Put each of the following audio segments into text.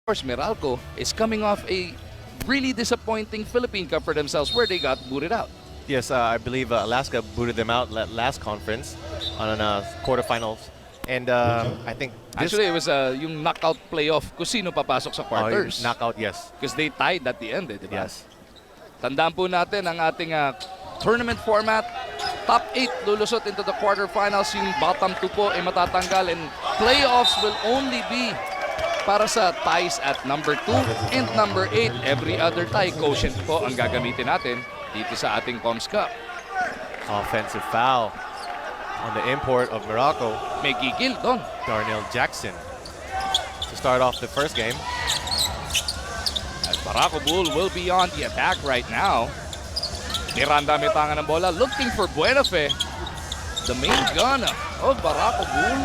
course, Meralco is coming off a really disappointing Philippine Cup for themselves where they got booted out. Yes, I believe Alaska booted them out last conference on quarterfinals. And I think Actually, it was yung knockout playoff kung sino papasok sa quarters. Knockout, yes. Because they tied at the end, diba? Yes. Tandaan po natin ang ating tournament format. Top 8 lulusot into the quarterfinals. Yung bottom 2 po ay matatanggal. And playoffs will only be para sa ties at number 2 and number 8. Every other tie quotient po ang gagamitin natin dito sa ating Coms Cup. Offensive foul on the import of Meralco. May gigil doon. Darnell Jackson to start off the first game. As Meralco Bull will be on the attack right now. Miranda may tangan ng bola, looking for Buenafe. The main gun of Meralco Bull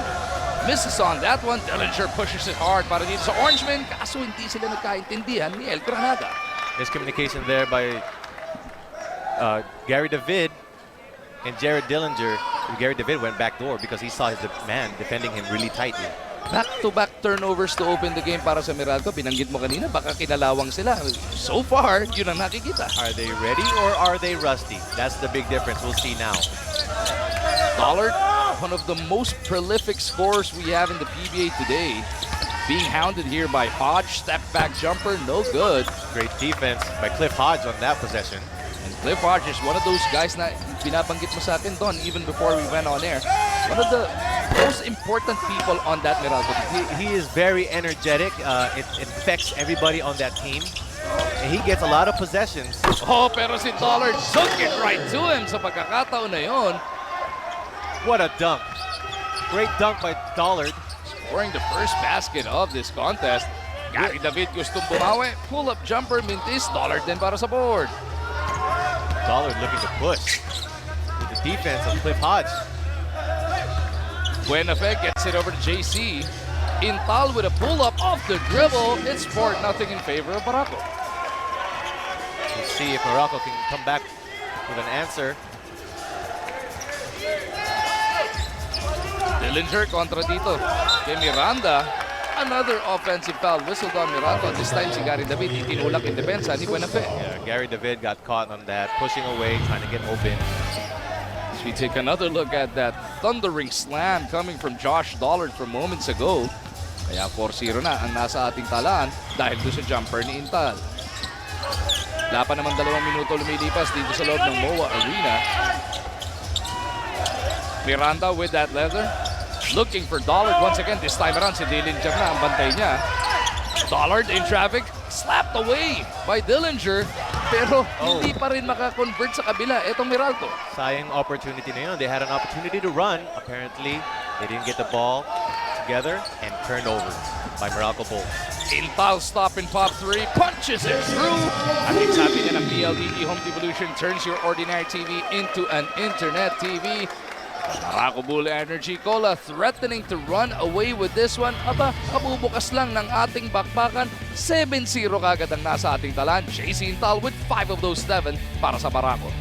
misses on that one. Dillinger pushes it hard para dito sa Orangemen. Kaso hindi sila nagkaintindihan ni El Granada. Miscommunication there by Gary David and Jared Dillinger. Gary David went back door because he saw his man defending him really tightly. Back-to-back turnovers to open the game para sa Meralco. Binanggit mo kanina, baka kinalawang sila. So far, yun ang nakikita. Are they ready or are they rusty? That's the big difference. We'll see now. Dollard, one of the most prolific scorers we have in the PBA today. Being hounded here by Hodge. Step back jumper, no good. Great defense by Cliff Hodge on that possession. And Cliff Hodge is one of those guys na binabanggit mo sa akin doon even before we went on air. One of the most important people on that Meralco team. He is very energetic. It affects everybody on that team. And he gets a lot of possessions. Oh, pero si Dollard took it right to him sa pagkakataon na yun. What a dunk. Great dunk by Dollard. Scoring the first basket of this contest. Gary David gustong bumawi. Pull-up jumper, mintis. Dollard din para sa board. Dollard looking to push with the defense of Cliff Hodge. Buenafe gets it over to JC. Intal with a pull-up off the dribble. It's 4-0 in favor of Meralco. Let's see if Meralco can come back with an answer. Dillinger kontra dito. Kay Miranda, another offensive foul whistled on Meralco. This time si Gary David itinulak in depensa ni Buenafe. Yeah, Gary David got caught on that, pushing away, trying to get open. We take another look at that thundering slam coming from Josh Dollard from moments ago. Kaya 4-0 na ang nasa ating talaan dahil doon sa jumper ni Intal. Wala pa naman 2 minuto lumilipas dito sa loob ng MOA Arena. Miranda with that leather. Looking for Dollard once again. This time around si Dillinger na ang bantay niya. Dollard in traffic. Slapped away by Dillinger. Pero hindi pa rin makakonvert sa kabila. Etong Meralco. Sayang opportunity na yun. They had an opportunity to run. Apparently, they didn't get the ball together and turned over by Meralco Bolts. Intal stop and pop 3. Punches it through. At sabi niya ng PLDT Home Devolution turns your ordinary TV into an internet TV. Meralco Bull Energy Cola threatening to run away with this one. Aba, kabubukas lang ng ating bakbakan. 7-0 kagad ang nasa ating talan. JC Intal with 5 of those 7 para sa Meralco.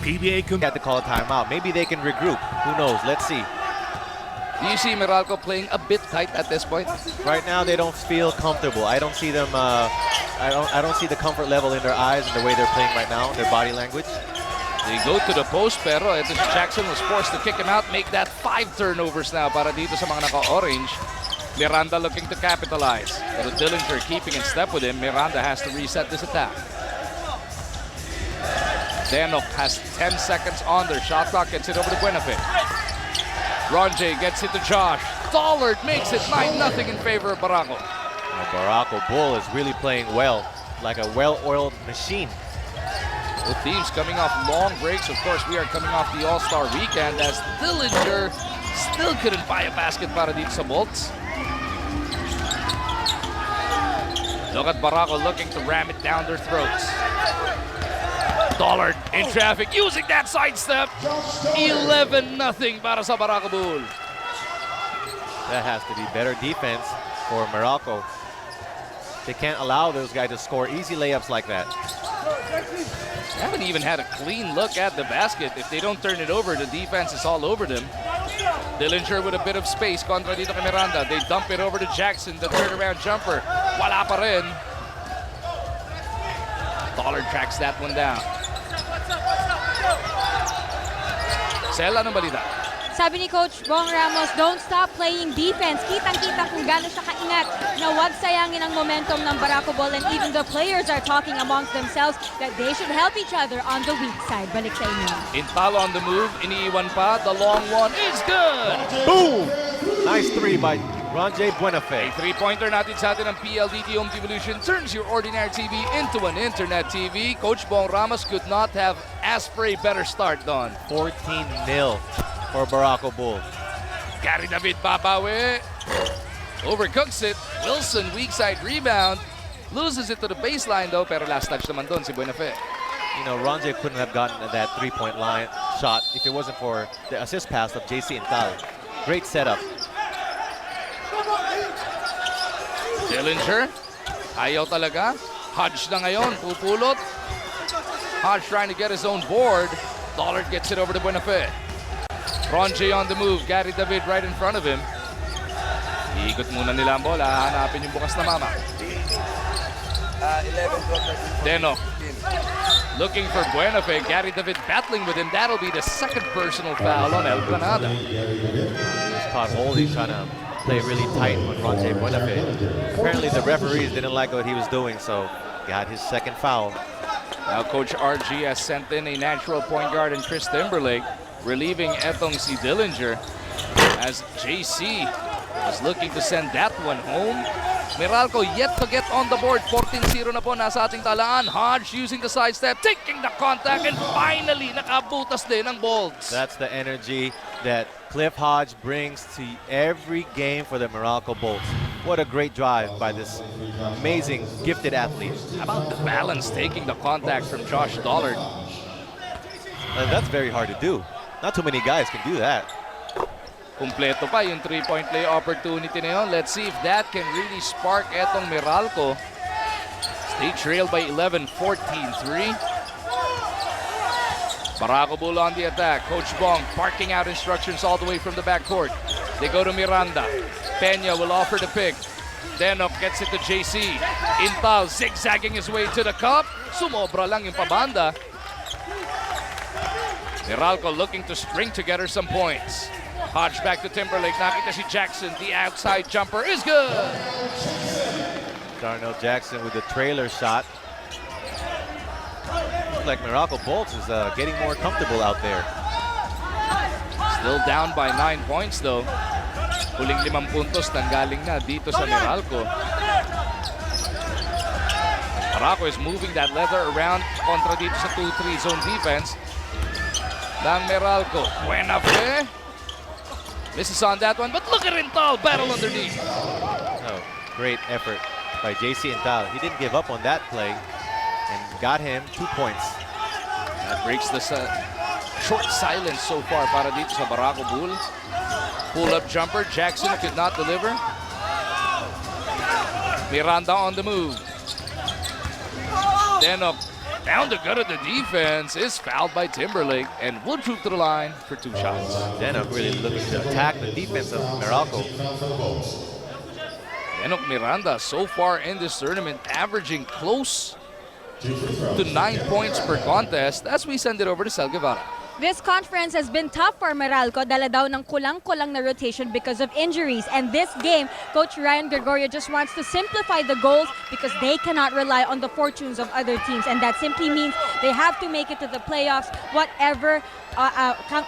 PBA had to call a timeout. Maybe they can regroup. Who knows? Let's see. Do you see Meralco playing a bit tight at this point? Right now, they don't feel comfortable. I don't see them. I don't see the comfort level in their eyes and the way they're playing right now. Their body language. They go to the post, pero ito si Jackson was forced to kick him out. Make that 5 turnovers now para dito sa mga naka-orange. Miranda looking to capitalize. Pero Dillinger keeping in step with him. Miranda has to reset this attack. Denok has 10 seconds on their shot clock. Gets it over to Buenafe. Ronjay gets it to Josh. Dollard makes it 9-0 in favor of Meralco. Meralco Bull is really playing well, like a well-oiled machine. Both teams coming off long breaks. Of course, we are coming off the All-Star weekend as Dillinger still couldn't buy a basket para dito sa Bolts. Look at Meralco looking to ram it down their throats. Dollard in traffic using that sidestep. 11-0 para sa Meralco Bull. That has to be better defense for Meralco. They can't allow those guys to score easy layups like that. They haven't even had a clean look at the basket. If they don't turn it over, the defense is all over them. Dillinger with a bit of space kontra dito kay Miranda. They dump it over to Jackson, the turnaround jumper. Wala pa rin. Dollar tracks that one down. Sel, anong balita? Sabi ni Coach Bong Ramos, don't stop playing defense. Kitang-kita kung gano'n siya kaingat na huwag sayangin ang momentum ng Meralco Ball, and even the players are talking amongst themselves that they should help each other on the weak side. Balik sa inyo. Intalo on the move, iniiwan pa. The long one is good! Boom! Nice three by Ronjay Buenafe. A three-pointer natin sa atin ng PLDT Home Devolution turns your ordinary TV into an internet TV. Coach Bong Ramos could not have asked for a better start, Don. 14-0 for Meralco Bolts. Gary David babawi. Overcooks it. Wilson, weak side rebound. Loses it to the baseline though, pero last touch naman doon si Buenafe. You know, Ronjay couldn't have gotten that three-point line shot if it wasn't for the assist pass of JC Intal. Great setup. Dillinger. Ayaw talaga. Hodge na ngayon. Pupulot. Hodge trying to get his own board. Dollard gets it over to Buenafe. Ronjay on the move. Gary David right in front of him. Iikot muna nila ang bola. Hanapin yung bukas na mama. 11, Denok. Looking for Buenafe. Gary David battling with him. That'll be the second personal foul on El Granada. Just caught holding, trying to play really tight on Ronjay Buenafe. Apparently the referees didn't like what he was doing, so got his second foul. Now Coach RG has sent in a natural point guard in Chris Timberlake, relieving etong si Dillinger as JC was looking to send that one home. Meralco yet to get on the board. 14-0 na po nasa ating talaan. Hodge using the sidestep, taking the contact, and finally nakabutas din ang Bolts. That's the energy that Cliff Hodge brings to every game for the Meralco Bolts. What a great drive by this amazing, gifted athlete. How about the balance, taking the contact from Josh Dollard? That's very hard to do. Not too many guys can do that. Kumpleto pa yung three-point play opportunity na yun. Let's see if that can really spark etong Meralco. They trail by 11, 14-3. Meralco Bull on the attack. Coach Bong barking out instructions all the way from the backcourt. They go to Miranda. Peña will offer the pick. Denok gets it to JC. Intal zigzagging his way to the cup. Sumobra lang yung pabanda. Meralco looking to string together some points. Hodge back to Timberlake. Nakita si Jackson. The outside jumper is good. Darnell Jackson with the trailer shot. Looks like Meralco Bolts is getting more comfortable out there. Still down by 9 points though. Huling 5 puntos nanggaling na dito sa Meralco. Meralco is moving that leather around kontra dito sa 2-3 zone defense ng Meralco. Buenafe. Misses on that one, but look at Intal battle underneath. Oh, great effort by JC Intal. He didn't give up on that play and got him 2 points. That breaks the short silence so far para dito sa Meralco Bull. Pull-up jumper, Jackson could not deliver. Miranda on the move. Denok down the gut of the defense is fouled by Timberlake and will troop to the line for 2 shots. Denok really looking to attack the defense of Meralco. Denok Miranda so far in this tournament averaging close to 9 points per contest as we send it over to Sel Guevara. This conference has been tough for Meralco. Dala daw ng kulang-kulang na rotation because of injuries. And this game, Coach Ryan Gregorio just wants to simplify the goals because they cannot rely on the fortunes of other teams. And that simply means they have to make it to the playoffs, whatever,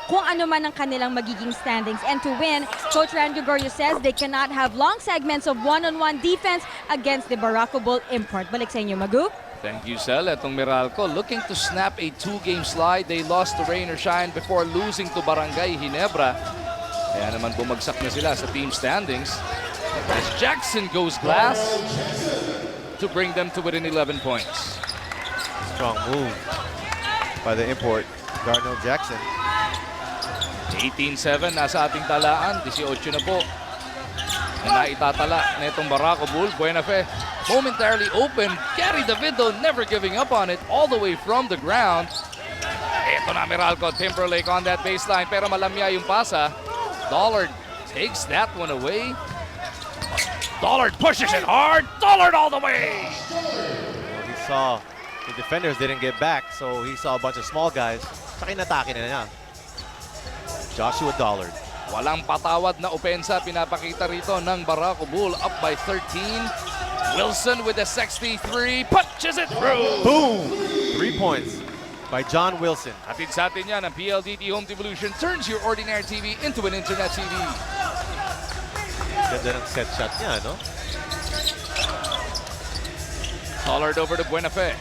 kung ano man ang kanilang magiging standings. And to win, Coach Ryan Gregorio says they cannot have long segments of one-on-one defense against the Meralco Bull import. Balik sa inyo, Magu. Thank you, Sel. Etong Meralco looking to snap a 2-game slide. They lost to Rain or Shine before losing to Barangay Ginebra. Kaya naman bumagsak na sila sa team standings. As Jackson goes glass to bring them to within 11 points. Strong move by the import, Darnell Jackson. 18-7 nasa ating talaan. 18 na po na naitatala na itong Meralco Bull. Buenafe momentarily open. Gary Davido never giving up on it all the way from the ground. Ito na Meralco. Timberlake on that baseline pero malamya yung pasa. Dollard takes that one away. Dollard pushes it hard. Dollard all the way. Well, he saw the defenders didn't get back, so he saw a bunch of small guys. Saka inatake na niya. Joshua Dollard. Walang patawad na opensa pinapakita rito ng Meralco Bull, up by 13. Wilson with a 63, punches it through. Boom! 3 points by John Wilson. Hatid sa atin yan ang PLDT Home Devolution turns your ordinary TV into an internet TV. Ganda ng set shot niya, no? Dollard over to Buenafe.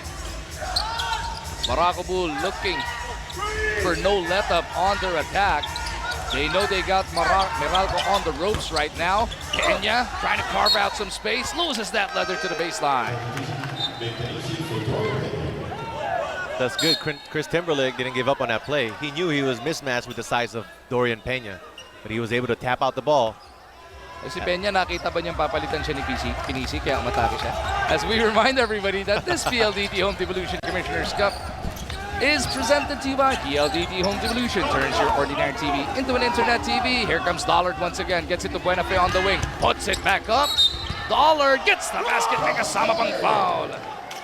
Meralco Bull looking for no let-up on their attack. They know they got Meralco on the ropes right now. Kenya trying to carve out some space, loses that leather to the baseline. That's good. Chris Timberlake didn't give up on that play. He knew he was mismatched with the size of Dorian Pena, but he was able to tap out the ball. Si Peña, nakita ba niyang papalitan siya ni Pinisi kaya umatake siya? As we remind everybody that this PLDT Home Devolution Commissioner's Cup is presented to you by PLDT Home Devolution. Turns your ordinary TV into an internet TV. Here comes Dollard once again. Gets it to Buenafe on the wing. Puts it back up. Dollard gets the basket. May kasama pang foul.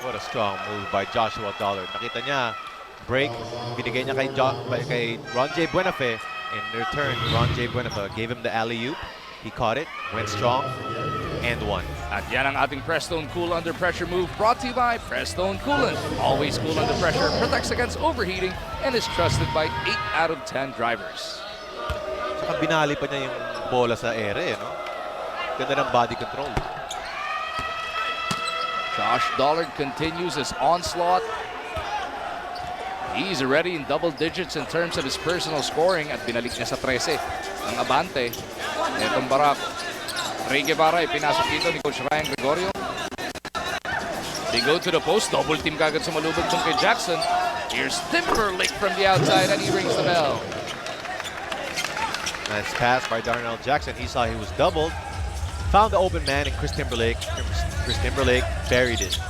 What a strong move by Joshua Dollard. Nakita niya, break, binigay niya kay Ron J. Buenafe. In return, Ron J. Buenafe gave him the alley-oop. He caught it, went strong, and won. At yan ang ating Prestone Cool Under Pressure move, brought to you by Prestone Coolant. Always cool under pressure, protects against overheating, and is trusted by 8 out of 10 drivers. Saka binali pa niya yung bola sa ere, no? Ganda ng body control. Josh Dollard continues his onslaught. He's already in double digits in terms of his personal scoring at binalik niya sa 13 ang abante. Itong Meralco. Ray Guevara ay pinasok dito ni Coach Ryan Gregorio. They go to the post. Double team kagad sumalubog tong kay Jackson. Here's Timberlake from the outside and he rings the bell. Nice pass by Darnell Jackson. He saw he was doubled. Found the open man in Chris Timberlake. Chris Timberlake buried it.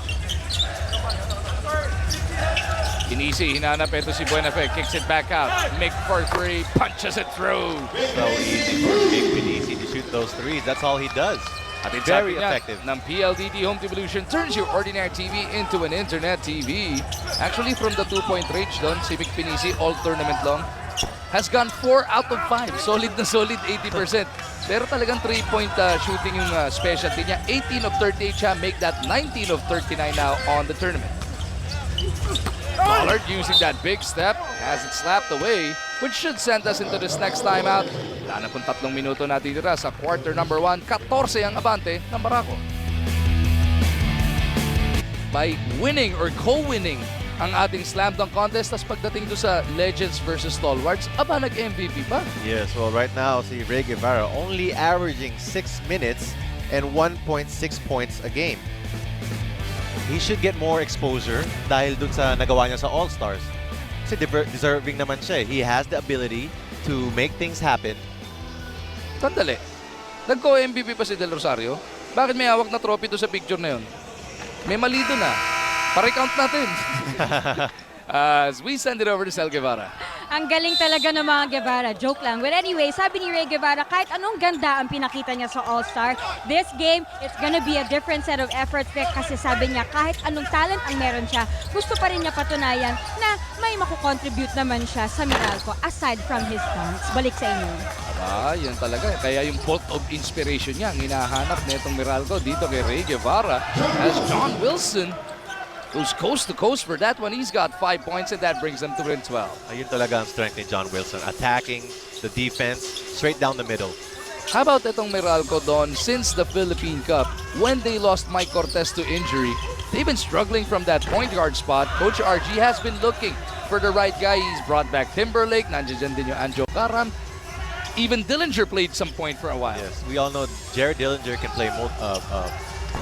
Pinisi, hinanap ito si Buenafe. Kicks it back out. Mick for 3. Punches it through. So easy for Big Pinisi to shoot those threes. That's all he does. Very effective. Ng PLDT Home Devolution turns your ordinary TV into an internet TV. Actually, from the 2-point range doon, si Mick Pinisi, all tournament long, has gone 4 out of 5. Solid na solid, 80%. Pero talagang 3-point shooting yung specialty niya. 18 of 38 siya, make that 19 of 39 now on the tournament. Dollard using that big step, has it slapped away, which should send us into this next timeout. Wala na pong 3 minuto natitira sa quarter number 1. 14 ang abante ng Meralco. By winning or co-winning ang ating slam dunk contest, tas pagdating do sa Legends versus Stalwarts, aba nag-MVP pa. Yes, well right now, si Ray Guevara only averaging 6 minutes and 1.6 points a game. He should get more exposure dahil dun sa nagawa niya sa All-Stars. Kasi deserving naman siya. He has the ability to make things happen. Sandali. Nagko-MVP pa si Del Rosario. Bakit may hawak na trophy doon sa picture na yun? May mali doon ah. Pare-count natin. As we send it over to Sel Guevara. Ang galing talaga ng mga Guevara. Joke lang. But anyway, sabi ni Ray Guevara, kahit anong ganda ang pinakita niya sa All-Star, this game, it's gonna be a different set of efforts kasi sabi niya, kahit anong talent ang meron siya, gusto pa rin niya patunayan na may makukontribute naman siya sa Meralco aside from his dunks. Balik sa inyo. Aba, yan talaga. Kaya yung bolt of inspiration niya, ang hinahanap nitong Meralco dito kay Ray Guevara as John Wilson who's coast to coast for that one. He's got 5 points and that brings them to win 12. Ayun talaga ang strength ni John Wilson. Attacking the defense straight down the middle. How about itong Meralco Don? Since the Philippine Cup, when they lost Mike Cortez to injury, they've been struggling from that point guard spot. Coach RG has been looking for the right guy. He's brought back Timberlake. Nandiyan din yung Anjo Karam. Even Dillinger played some point for a while. Yes, we all know Jared Dillinger can play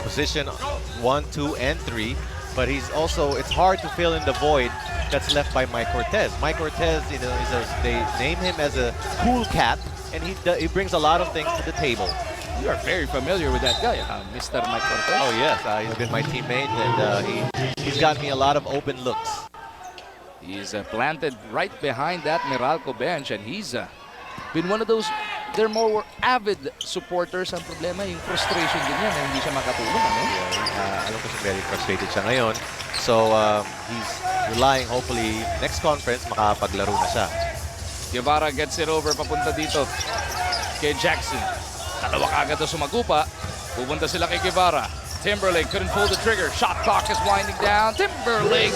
position 1, 2, and 3. But he's also, it's hard to fill in the void that's left by Mike Cortez. Mike Cortez, you know, they name him as a cool cat, and he brings a lot of things to the table. You are very familiar with that guy, Mr. Mike Cortez. Oh yes, he's been my teammate, and he's got me a lot of open looks. He's planted right behind that Meralco bench, and he's been one of those they're more avid supporters. Ang problema, yung frustration din yan na hindi siya makatulong. Ano? Alam ko siya very frustrated siya ngayon. So, he's relying, hopefully, next conference, makapaglaro na siya. Guevara gets it over papunta dito kay Jackson. Dalawa kagad na sumagupa. Pupunta sila kay Guevara. Timberlake couldn't pull the trigger. Shot clock is winding down. Timberlake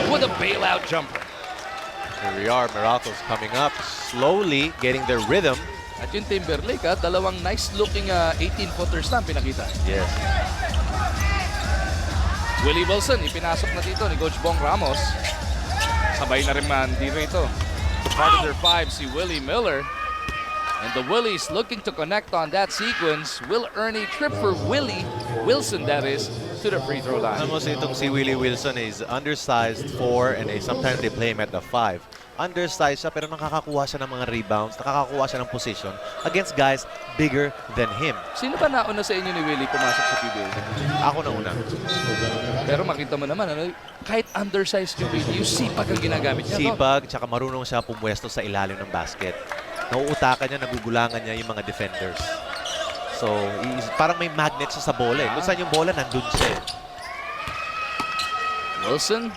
with a bailout jumper. Here we are. Meralco's coming up, slowly getting their rhythm. At yung Timberlake, dalawang nice-looking 18-footers lang pinakita. Yes. Willie Wilson, ipinasok na dito ni Coach Bong Ramos. Sabay na rin man di rito. Partner 5 si Willie Miller. And the Willies looking to connect on that sequence will earn a trip for Willie Wilson, that is, to the free throw line. Alam mo si Willie Wilson is undersized 4 and sometimes they play him at the 5. Undersized siya pero nakakakuha siya ng mga rebounds, nakakakuha siya ng position against guys bigger than him. Sino ba nauna sa inyo ni Willie pumasok sa PBA? Ako na una. Pero makita mo naman, kahit undersized yung Willie, yung sipag ang ginagamit niya. Sipag, tsaka marunong siya pumwesto sa ilalim ng basket. Nauutakan niya, nagugulangan niya yung mga defenders. So, parang may magnet siya sa bola. Kung saan yung bola, nandun siya. Wilson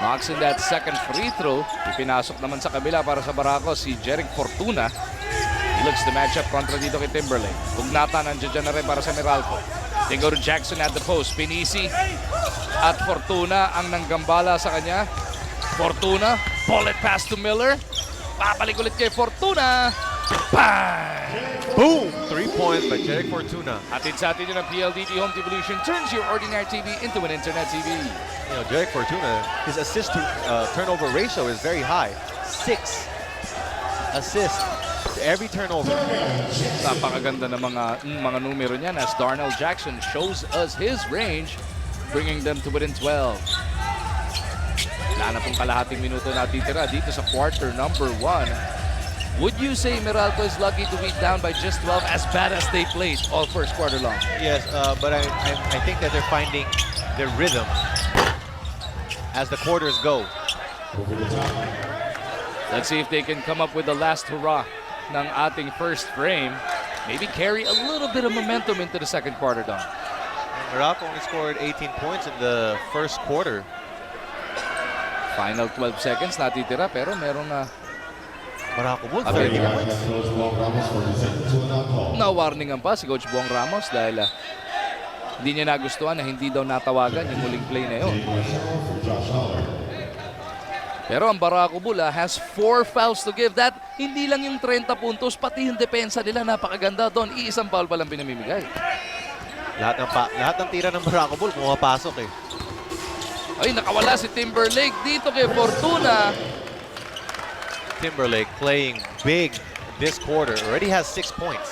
knocks in that second free throw. Ipinasok naman sa kabila para sa Barako si Jeric Fortuna. He looks to match up kontra dito kay Timberlake. Ugnata nandiyan dyan na rin para sa Meralco. They go to Jackson at the post. Pinisi at Fortuna ang nanggambala sa kanya. Fortuna, bullet pass to Miller. Babalik ulit kay Fortuna. Bang! Boom! 3 points by Jeric Fortuna. Atid sa atin yun ang PLDT Home Evolution turns your ordinary TV into an internet TV. You know, Jeric Fortuna, his assist to turnover ratio is very high. 6 assists to every turnover. Napakaganda ng mga numero niyan as Darnell Jackson shows us his range, bringing them to within 12. Wala na pong kalahating minuto natitira dito sa quarter number 1. Would you say Meralco is lucky to be down by just 12 as bad as they played all first quarter long? Yes, but I think that they're finding their rhythm as the quarters go. Let's see if they can come up with the last hurrah ng ating first frame. Maybe carry a little bit of momentum into the second quarter down. Meralco only scored 18 points in the first quarter. Final 12 seconds natitira pero meron na Meralco Bolts, 30 points. Na-warningan pa si Coach Bong Ramos dahil hindi niya nagustuhan na hindi daw natawagan yung huling play na yun. Pero ang Meralco Bolts has 4 fouls to give. That hindi lang yung 30 puntos, pati yung depensa nila napakaganda doon. Iisang foul pa lang pinamimigay. Lahat ng tira ng Meralco Bolts pumapasok eh. Ay, nakawala si Timberlake dito kay Fortuna. Timberlake playing big this quarter. Already has 6 points.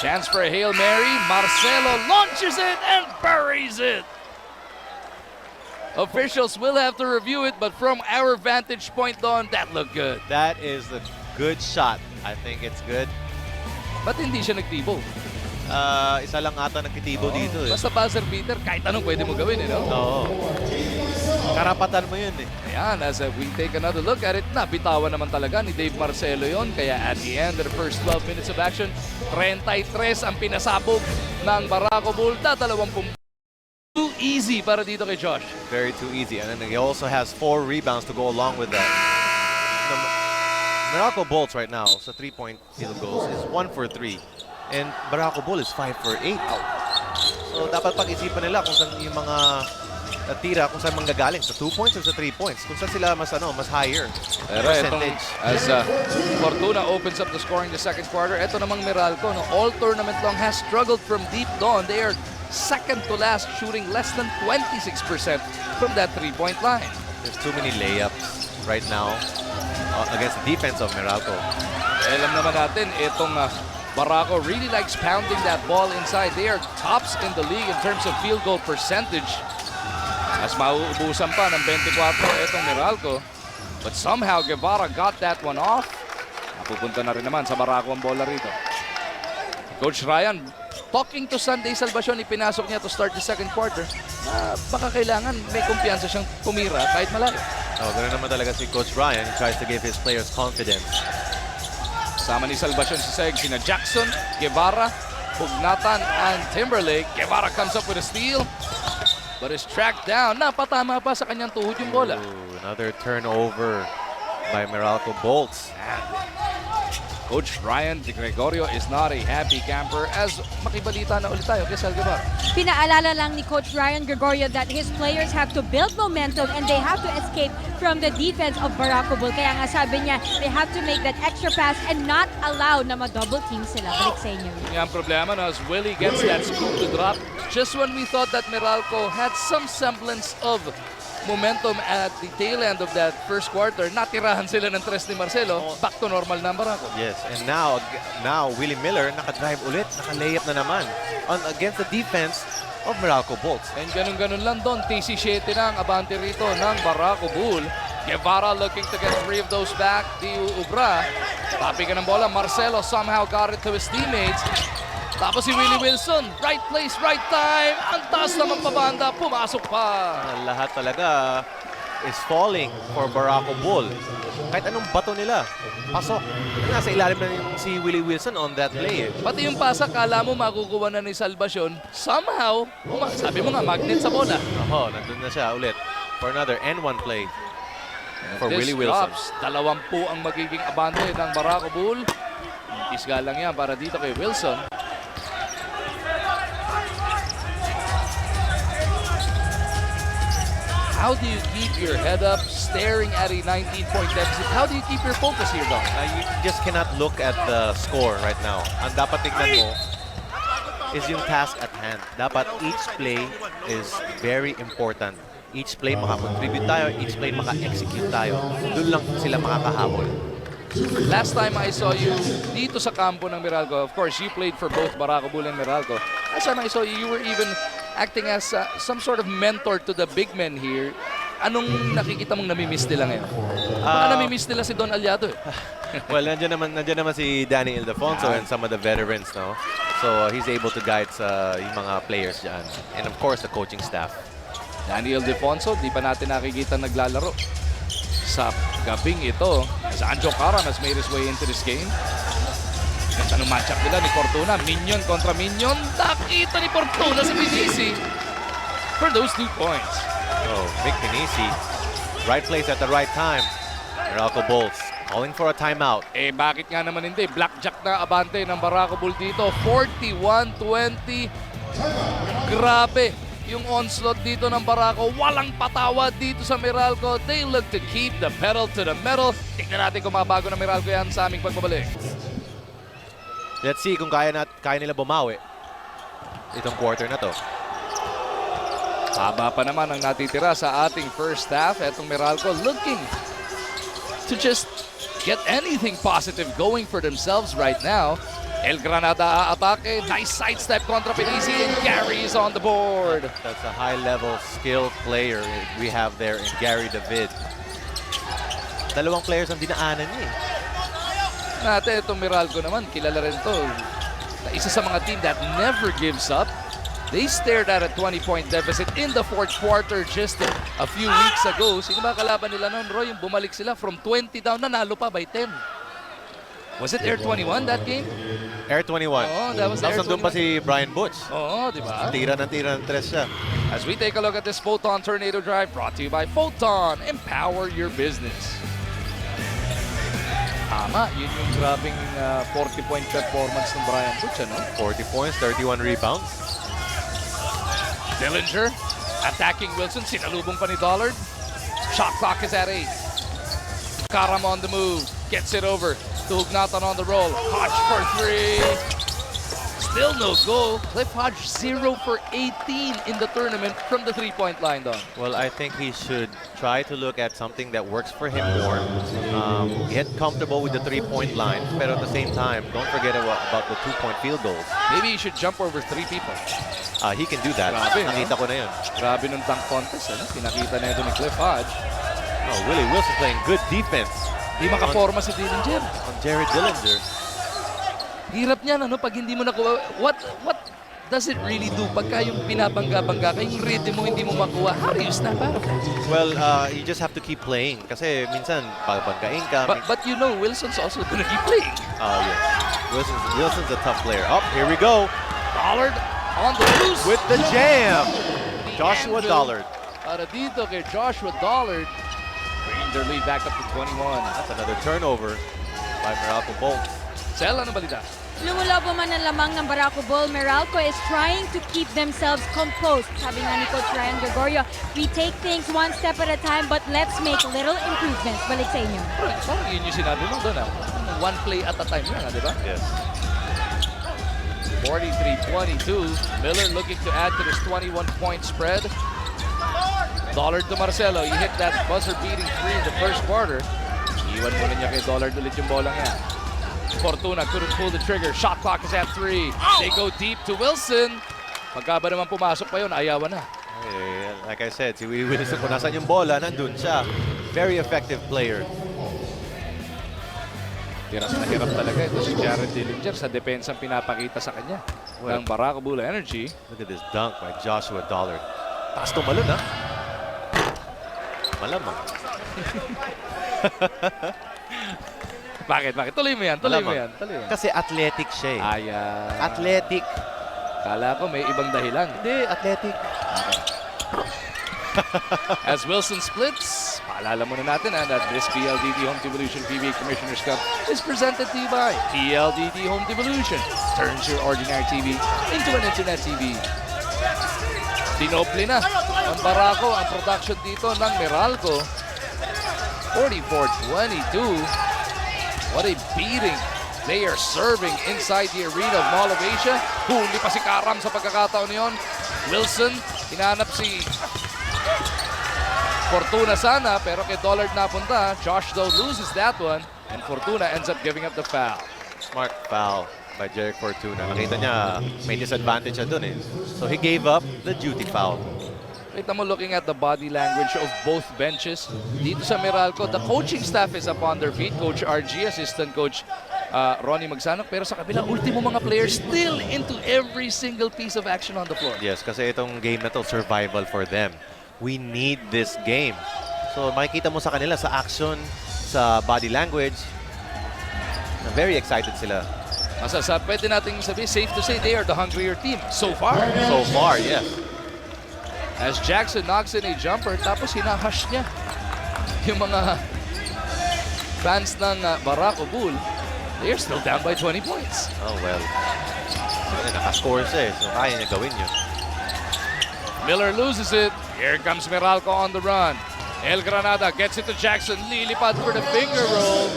Chance for a Hail Mary. Marcelo launches it and buries it. Officials will have to review it, but from our vantage point, Don, that looked good. That is a good shot. I think it's good. Ba't hindi siya nagtibo? Isa lang ata nagtitibo dito eh. Basta buzzer beater, kahit anong pwede mo gawin, no? Oo. Karapatan mo yun eh. Ayan, as we take another look at it, nabitawan naman talaga ni Dave Marcelo yon. Kaya at the end of the first 12 minutes of action, 33 ang pinasabog ng Meralco Bolts. 20 too easy para dito kay Josh. Very too easy. And then he also has 4 rebounds to go along with that. The Meralco Bolts right now, sa 3-point field goals, is 1 for 3. And Meralco Bolts is 5 for 8. So dapat pag-isipan nila kung saan yung mga tira, kung saan manggagaling. Sa 2 points or sa 3 points. Kung saan sila mas higher percentage. As Fortuna opens up the scoring the second quarter, ito namang Meralco, all tournament long has struggled from deep down. They are second to last, shooting less than 26% from that 3-point line. There's too many layups right now against the defense of Meralco. Alam naman natin, itong Meralco really likes pounding that ball inside. They are tops in the league in terms of field goal percentage. Mas mauubusan pa ng 24 itong Meralco. But somehow Guevara got that one off. Napupunta na rin naman sa Meralco ang bola rito. Coach Ryan, talking to Sunday Salvacion, ipinasok niya to start the second quarter. Baka kailangan may kumpiyansa siyang tumira kahit malayo. Ganoon naman talaga si Coach Ryan. He tries to give his players confidence. Kasama ni Salvacion si Seg, sina Jackson, Guevara, Pugnatan, and Timberlake. Guevara comes up with a steal, but is tracked down. Napatama pa sa kanyang tuhod yung bola. Ooh, another turnover by Meralco Bolts. Coach Ryan De Gregorio is not a happy camper as makibalita na ulit tayo kay Sal Guevara. Pinaalala lang ni Coach Ryan Gregorio that his players have to build momentum and they have to escape from the defense of Meralco Bolts. Kaya nga sabi niya, they have to make that extra pass and not allow na ma-double team sila. Balik sa inyo. Yung problema na as Willie gets that scoop to drop just when we thought that Meralco had some semblance of momentum at the tail end of that first quarter, natirahan sila ng tres ni Marcelo, back to normal na Meralco. Yes, and now Willie Miller nakadrive ulit, naka-layup na naman against the defense of Meralco Bolts. And ganun-ganun lang doon, TC7 na ang abante rito ng Meralco Bull. Guevara looking to get 3 of those back. Di Ubra, tapi ka ng bola. Marcelo somehow got it to his teammates. Tapos si Willie Wilson, right place, right time. Ang taas naman pabanda, pumasok pa. Lahat talaga is falling for Meralco Bull. Kahit anong bato nila, pasok. Nasa ilalim na yung si Willie Wilson on that play. Pati yung pasa, kala mo makukuha na ni Salvacion. Somehow, sabi mo nga, magnet sa bola. Oho, nandun na siya ulit for another N1 play for This Willie Wilson. drops. 20 ang magiging abante ng Meralco Bull. Isga lang yan para dito kay Wilson. How do you keep your head up staring at a 19-point deficit? How do you keep your focus here, Dom? You just cannot look at the score right now. Ang dapat tignan mo is yung task at hand. Dapat each play is very important. Each play makakontribute tayo, each play maka-execute tayo. Doon lang sila makakahabol. Last time I saw you dito sa kampo ng Meralco, of course, you played for both Meralco Bull and Meralco. Last time I saw you, you were even acting as some sort of mentor to the big men here. Anong nakikita mong namimiss nila ngayon? Baka namimiss nila si Don Aliado eh. Well, nandiyan naman si Danny Ildefonso and some of the veterans, no? So he's able to guide yung mga players dyan. And of course, the coaching staff. Danny Ildefonso, di pa natin nakikita naglalaro. Sa gabing ito, as Anjo Karan has made his way into this game. Ganda ng matchup nila ni Fortuna. Minion kontra Minion. Nakita ni Fortuna si Pinisi for those 2 points. Oh, Vic Pinisi. Right place at the right time. Meralco Bolts calling for a timeout. Eh bakit nga naman hindi? Blackjack na abante ng Meralco Bull dito. 41-20. Grabe yung onslaught dito ng Meralco. Walang patawad dito sa Meralco. They look to keep the pedal to the metal. Tignan natin kung mabago ng Meralco yan sa aming pagbabalik. Let's see kung kaya nila bumawi itong quarter na to. Haba pa naman ang natitira sa ating first half. Etong Meralco looking to just get anything positive going for themselves right now. El Granada aatake. Nice sidestep kontra Pinisi and Gary is on the board. That's a high-level skilled player we have there in Gary David. Dalawang players ang dinaanan niya eh. Natin itong Meralco naman, kilala rin to. Isa sa mga team that never gives up. They stared at a 20-point deficit in the fourth quarter just a few weeks ago. Sino ba kalaban nila noon, Roy? Yung bumalik sila from 20 down, nanalo pa by 10. Was it Air 21 that game? Air 21. Oo, that was Air 21. Nandun pa si Brian Butch. Oo, di ba? Tira ng tres siya. As we take a look at this Photon Tornado Drive brought to you by Photon. Empower your business. Tama, yun yung grabing 40-point performance ng Brian Butch, ano? 40 points, 31 rebounds. Dillinger attacking Wilson. Sinalubong pa ni Dollard. Shot clock is at 8. Karam on the move. Gets it over. Tugnatan on the roll. Hodge for 3. Still no goal. Cliff Hodge 0 for 18 in the tournament from the 3-point line, Don. Well, I think he should try to look at something that works for him more. Get comfortable with the 3-point line, but at the same time, don't forget about the 2-point field goals. Maybe he should jump over 3 people. He can do that. Grabe, Nakita ko na yun. Grabe nung dunk contest, ano? Pinakita na ito ni Cliff Hodge. Oh, Willie Wilson playing good defense. Di makaporma si Dillinger. On Jared Dillinger. Hirap niyan, ano, pag hindi mo nakuha. What does it really do pagka yung binabangga-bangga ka, yung rhythm mo hindi mo makuha? How do you snap out of that? Well, you just have to keep playing. Kasi minsan, pagpagkain ka. But you know, Wilson's also gonna keep playing. Oh, yes. Wilson's a tough player. Oh, here we go. Dollard on the loose. With the jam. The Joshua anvil Dollard. Para dito kay Joshua Dollard. Bringing their lead back up to 21. That's another turnover by Meralco Bolts. Sel, ano balita? Lumulobo man ang lamang ng Meralco Bull, Meralco is trying to keep themselves composed. Sabi nga ni Coach Ryan Gregorio, we take things one step at a time but let's make little improvements. Balik sa inyo. Parang yun yung sinabi mo doon, one play at a time lang, di ba? Yes. 43-22. Miller looking to add to this 21-point spread. Dollard to Marcelo. You hit that buzzer-beating three in the first quarter. Iwan muna niya kay Dollard ulit yung bola nga. Fortuna couldn't pull the trigger. Shot clock is at 3. They go deep to Wilson. Pagka ba naman pumasok pa yun, ayawan na. Like I said, si Wilson, kung nasan yung bola, nandun siya. Very effective player. Hirap na hirap talaga ito si Jared Dillinger sa depensang pinapakita sa kanya ng Meralco Bull Energy. Look at this dunk by Joshua Dollard. Taas tumalon, ha? Malamang. Bakit? Tuloy mo yan. Kasi athletic siya eh. Ayan. Athletic. Kala ko may ibang dahilan. Hindi, athletic. As Wilson splits, paalala muna natin that this PLDT Home Devolution PBA Commissioners Cup is presented to you by PLDT Home Devolution. Turns your ordinary TV into an internet TV. Dinoble na ang Meralco ang production dito ng Meralco. 44-22. What a beating they are serving inside the arena of Mall of Asia. Huli pa si Karam sa pagkakataon niyon. Wilson, hinanap si Fortuna sana, pero kay Dollard napunta. Josh though loses that one, and Fortuna ends up giving up the foul. Smart foul by Jeric Fortuna. Nakita niya may disadvantage siya dun eh. So he gave up the duty foul. Kita mo looking at the body language of both benches. Dito sa Meralco, the coaching staff is up on their feet. Coach RG, assistant coach Ronnie Magsanok. Pero sa kabila, ultimo mga players still into every single piece of action on the floor. Yes, kasi itong game na to, survival for them. We need this game. So makikita mo sa kanila sa action, sa body language, na very excited sila. Pwede natin sabihin, safe to say they are the hungrier team so far. So far, yes. As Jackson knocks in a jumper, tapos hinahush niya yung mga fans ng Meralco Bull. They are still down by 20 points. Oh, well. Nakascore siya eh, so kaya niya gawin yun. Miller loses it. Here comes Meralco on the run. El Granada gets it to Jackson. Lilipad for the finger roll.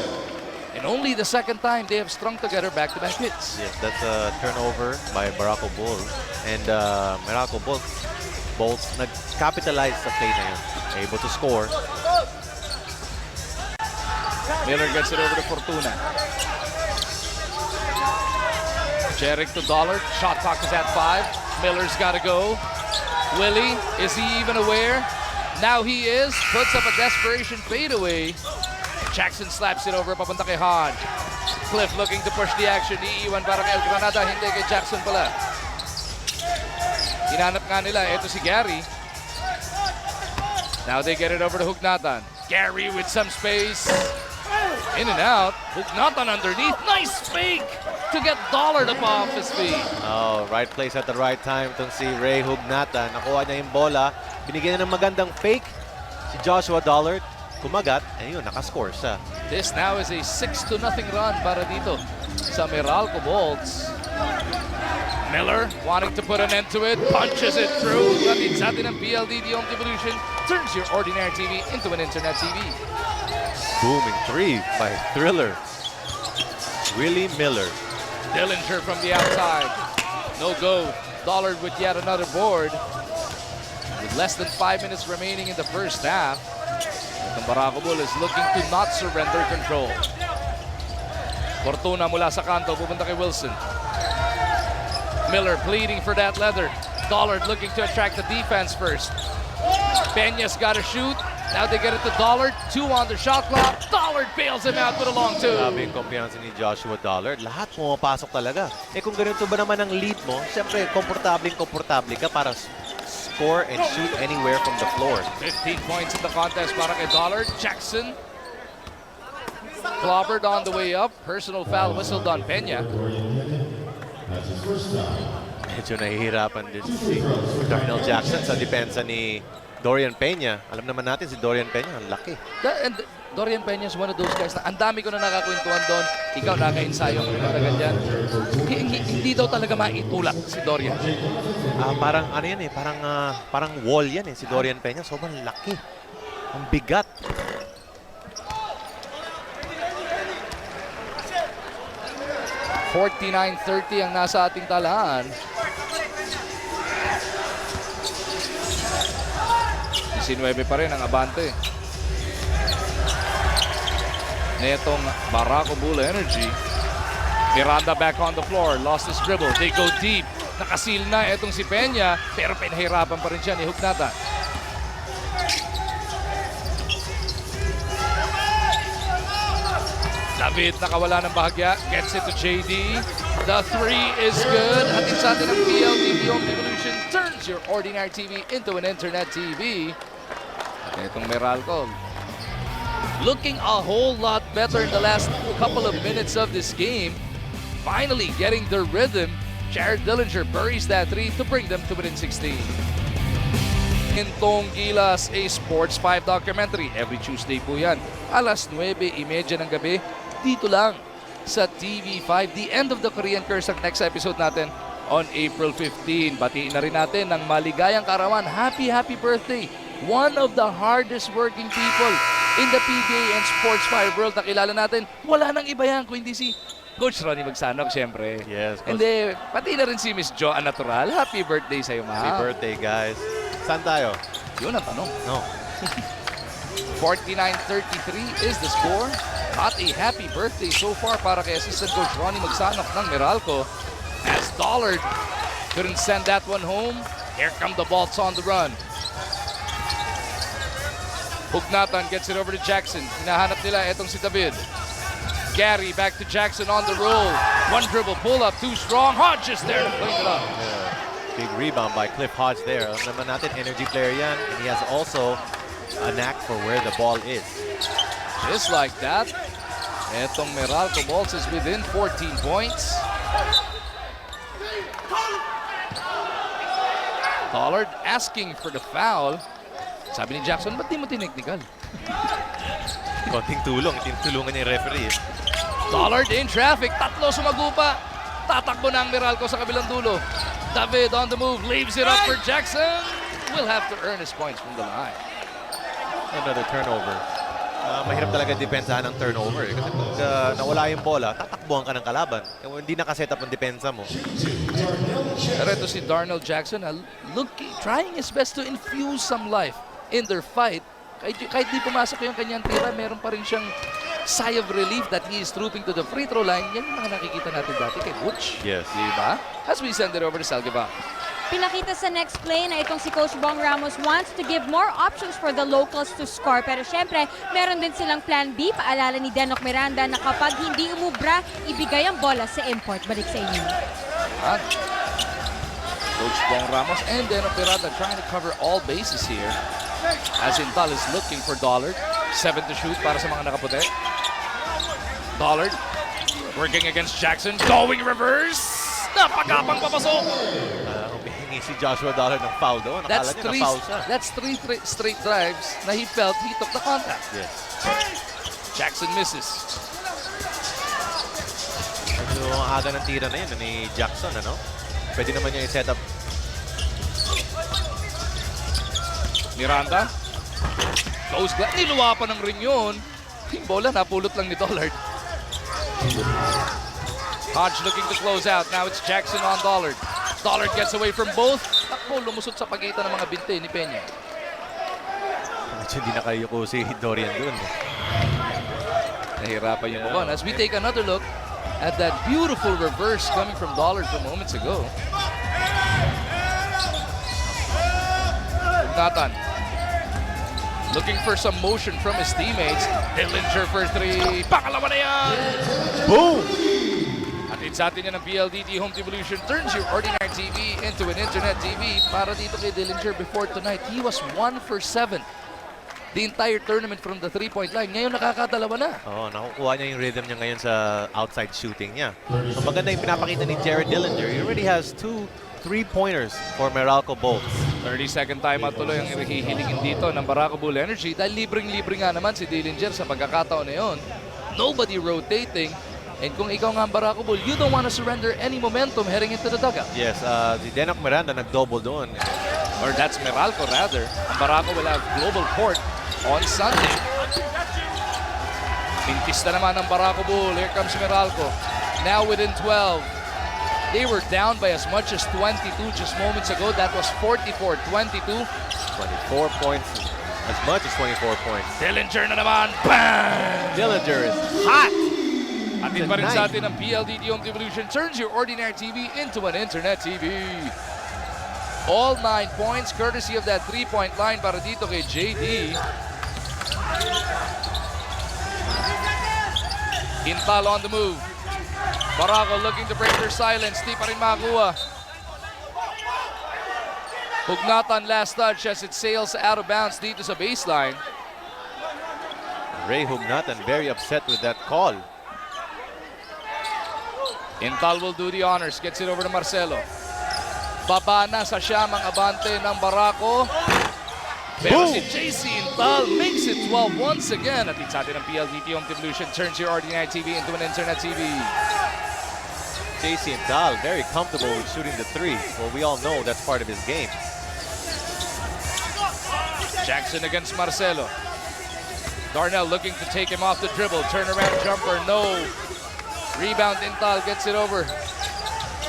And only the second time they have strung together back-to-back hits. Yes, that's a turnover by Meralco Bull. And Meralco Bolts nag-capitalize sa play na yun. Able to score. Miller gets it over to Fortuna. Jeric to Dollard. Shot clock is at 5. Miller's got to go. Willie, is he even aware? Now he is. Puts up a desperation fadeaway. Jackson slaps it over papunta kay Hodge. Cliff looking to push the action. Iiwan para kay El Granada. Hindi kay Jackson pala. Hinanap nga nila. Ito si Gary. Now they get it over to Hugnatan. Gary with some space. In and out. Hugnatan underneath. Nice fake to get Dollard up off his feet. Oh, right place at the right time. Itong si Ray Hugnatan. Nakuha niya yung bola. Binigyan niya ng magandang fake. Si Joshua Dollard. Kumagat. And yun, nakascore siya. This now is a 6-0 run para dito sa Meralco Bolts. Miller wanting to put an end to it, punches it through. Latid sa atin ng PLDT Home Devolution, turns your ordinary TV into an internet TV. Booming three by Thriller. Willie Miller. Dillinger from the outside. No go. Dollard with yet another board. With less than 5 minutes remaining in the first half, the Meralco Bull is looking to not surrender control. Fortuna mula sa kanto, pupunta kay Wilson. Miller pleading for that leather. Dollard looking to attract the defense first. Peña's got to shoot. Now they get it to Dollard. 2 on the shot clock. Dollard bails him out with a long 2. Grabe yung kumpiyansa ni Joshua Dollard. Lahat pumapasok talaga. Kung ganito ba naman ang lead mo, siyempre, komportable ka para score and shoot anywhere from the floor. 15 points in the contest para kay Dollard. Jackson clobbered on the way up. Personal foul whistled on Peña. Medyo nahihirapan din si Darnell Jackson sa depensa ni Dorian Peña. Alam naman natin si Dorian Peña, ang laki. And Dorian Peña is one of those guys na ang dami ko na nakakwentuhan doon. Ikaw naka-ensayo para ganyan. Hindi daw talaga maitulak si Dorian. Parang ano yan parang wall yan si Dorian Peña. Sobrang laki. Ang bigat. $49.30 ang nasa ating talaan. 19 pa rin ang abante. Netong Meralco Bolts Energy. Miranda back on the floor. Lost his dribble. They go deep. Nakasil na itong si Peña. Pero pinahirapan pa rin siya ni Hugnatan. David nakawala ng bahagya. Gets it to JD. The 3 is good. Hatid sa atin ang PLDT Home Evolution. Turns your ordinary TV into an internet TV. Itong Meralco looking a whole lot better in the last couple of minutes of this game. Finally getting the rhythm. Jared Dillinger buries that 3 to bring them to within 16. Intong Gilas, a Sports 5 documentary. Every Tuesday po yan. Alas 9:30 ng gabi. Dito lang sa TV5. The end of the Korean Curse ang next episode natin on April 15. Batiin na rin natin ng maligayang karawan. Happy birthday! One of the hardest working people in the PBA and Sports 5 world na kilala natin. Wala nang iba yan kung hindi si Coach Ronnie Magsanok, siyempre. Yes, Coach. Hindi, pati na rin si Miss Jo Natural. Happy birthday sa'yo, ma. Happy birthday, guys. Saan tayo? Yun ang tanong. No. 49-33 is the score. Not a happy birthday so far para kay Assistant Coach Ronnie Magsanok ng Meralco. As Dollard couldn't send that one home. Here come the Bolts on the run. Hugnatan gets it over to Jackson. Hinahanap nila itong si David. Gary back to Jackson on the roll. One dribble pull up, too strong. Hodges there to clean it up. Yeah. Big rebound by Cliff Hodge there. Alam naman natin, energy player yan. And he has also a knack for where the ball is. Just like that, itong Meralco Bolts is within 14 points. Dollard asking for the foul. Sabi ni Jackson, ba't di mo tiniknikal? Konting tulong. Tinulungan niya yung referee. Dollard in traffic. Tatlo sumagupa. Tatakbo na ang Meralco sa kabilang dulo. David on the move. Leaves it up for Jackson. Will have to earn his points from the line. Another turnover. Mahirap talaga depensahan ng turnover. Kasi pag nawala yung bola, tatakbuhan ka ng kalaban. Kung hindi nakaset up ang depensa mo. Pero ito si Darnell Jackson, trying his best to infuse some life in their fight. Kahit di pumasok yung kanyang tira, meron pa rin siyang sigh of relief that he is trooping to the free throw line. Yan yung mga nakikita natin dati kay Butch. Yes. Diba? As we send it over to Salgaba. Pinakita sa next play na itong si Coach Bong Ramos wants to give more options for the locals to score. Pero syempre, meron din silang plan B. Paalala ni Denok Miranda na kapag hindi umubra, ibigay ang bola sa import. Balik sa inyo. Coach Bong Ramos and Denok Miranda trying to cover all bases here. As Intal is looking for Dollard. 7 to shoot para sa mga nakaputi. Dollard working against Jackson. Going reverse. Napagapang papasok. Humihingi si Joshua Dollard ng foul doon. Nakala niya na-foul siya. That's three straight drives na he felt he took the contact. Yes. Jackson misses. Ano ang aga ng tira na yun ni Jackson, ano? Pwede naman niya i-set up. Miranda. Close glass. Niluwa pa ng ring yun. Yung bola napulot lang ni Dollard. Hodge looking to close out. Now it's Jackson on Dollard. Dollard gets away from both. Takbo, lumusot sa pagitan ng mga binte ni Peña. Hindi nakayuko si Dorian doon. Nahirapan yung mukha. As we take another look at that beautiful reverse coming from Dollard from moments ago. Nathan. Looking for some motion from his teammates. Dillinger for three. Pangalawa na yan! Boom! Atid sa atin yan ng PLDT Home Evolution turns your ordinary TV into an internet TV. Para dito kay Dillinger before tonight, he was 1 for 7. The entire tournament from the 3-point line. Ngayon nakakadalawa na. Oo, nakukuha niya yung rhythm niya ngayon sa outside shooting niya. So maganda yung pinapakita ni Jared Dillinger. He already has 2 3-pointers for Meralco Bolts. 30-second timeout tuloy ang hihilingin dito ng Meralco Bull Energy dahil libreng-libre nga naman si Dillinger sa pagkakataon na yun. Nobody rotating. And kung ikaw nga ang Meralco Bull, you don't want to surrender any momentum heading into the dugout. Yes, si Denok Miranda nag-double doon. Or that's Meralco rather. Ang Meralco will have global court on Sunday. Mintis na naman ang Meralco Bull. Here comes Meralco. Now within 12. They were down by as much as 22 just moments ago. That was 44-22. 24 points, as much as 24 points. Dillinger na naman. Bang! Dillinger is hot. Atin pa rin sa atin ang PLDT Home Evolution turns your ordinary TV into an internet TV. All 9 points courtesy of that 3-point line para dito kay JD. Intal on the move. Meralco looking to break their silence. Di pa rin makakuha. Hugnatan last touch as it sails out of bounds dito sa baseline. Ray Hugnatan very upset with that call. Intal will do the honors. Gets it over to Marcelo. Baba na sa siyam ang abante ng Meralco. Pero si JC Intal makes it 12 once again. At sa atin ng PLDT Home Evolution turns your ordinary TV into an internet TV. JC Intal very comfortable with shooting the three. Well, we all know that's part of his game. Jackson against Marcelo. Darnell looking to take him off the dribble. Turnaround jumper, no. Rebound, Intal gets it over.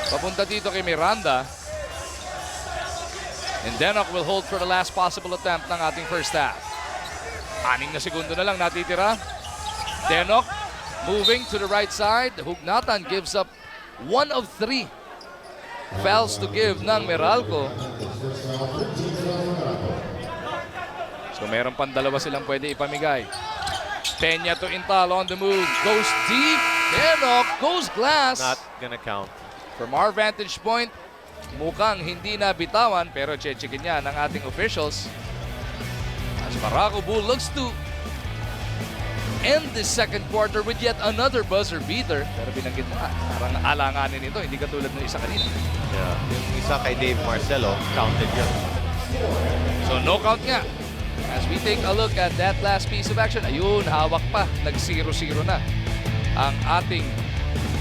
Papunta dito kay Miranda. And Denok will hold for the last possible attempt ng ating first half. 6 na segundo na lang natitira. Denok moving to the right side. Hugnatan gives up 1 of 3 fouls to give ng Meralco. So meron pang dalawa silang pwede ipamigay. Peña to Intal on the move. Goes deep. Denok goes glass. Not gonna count. From our vantage point, mukhang hindi na bitawan pero chechikin niya ng ating officials. As Meralco Bull looks to end the second quarter with yet another buzzer beater. Pero binanggit mo parang alanganin ito, hindi katulad ng isa kanina. Yeah, yung isa kay Dave Marcelo, counted yun. So no count nga. As we take a look at that last piece of action, ayun, hawak pa, nag-0-0 na ang ating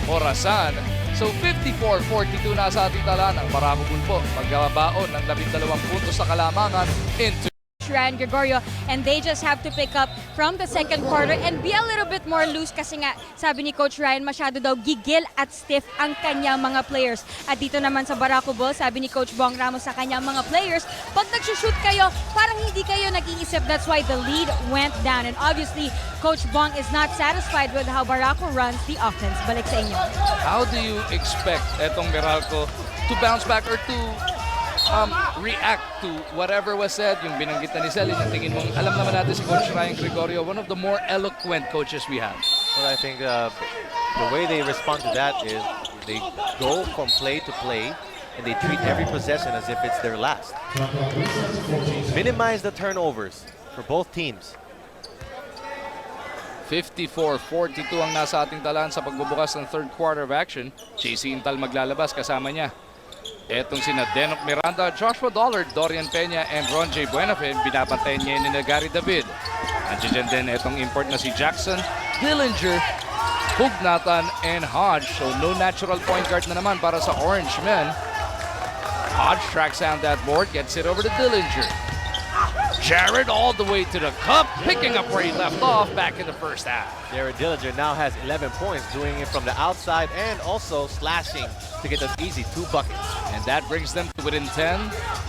orasan. So 54-42 na sa ating tala ng Meralco Bull po. Pagkabaon ng 12 puntos sa kalamangan into Ryan Gregorio, and they just have to pick up from the second quarter and be a little bit more loose kasi nga sabi ni Coach Ryan masyado daw gigil at stiff ang kanyang mga players. At dito naman sa Meralco Bull, sabi ni Coach Bong Ramos sa kanyang mga players, pag nagsushoot kayo, parang hindi kayo nag-iisip. That's why the lead went down. And obviously, Coach Bong is not satisfied with how Meralco runs the offense. Balik sa inyo. How do you expect etong Meralco to bounce back or to react to whatever was said? Yung binanggit na ni Selin, ang tingin mong alam naman natin si Coach Ryan Gregorio, one of the more eloquent coaches we have. Well, I think the way they respond to that is they go from play to play and they treat every possession as if it's their last. Minimize the turnovers for both teams. 54-42 ang nasa ating talaan sa pagbubukas ng third quarter of action. JC Intal maglalabas kasama niya etong sina Denok Miranda, Joshua Dollard, Dorian Peña, and Ron J. Buenafin. Binapantayan niya ni Gary David. Andiyan din etong import na si Jackson, Dillinger, Hugnatan, and Hodge. So no natural point guard na naman para sa Orange Men. Hodge tracks down that board, gets it over to Dillinger. Jared all the way to the cup, picking up where he left off back in the first half. Jared Dillinger now has 11 points, doing it from the outside and also slashing to get an easy 2 buckets. And that brings them to within 10.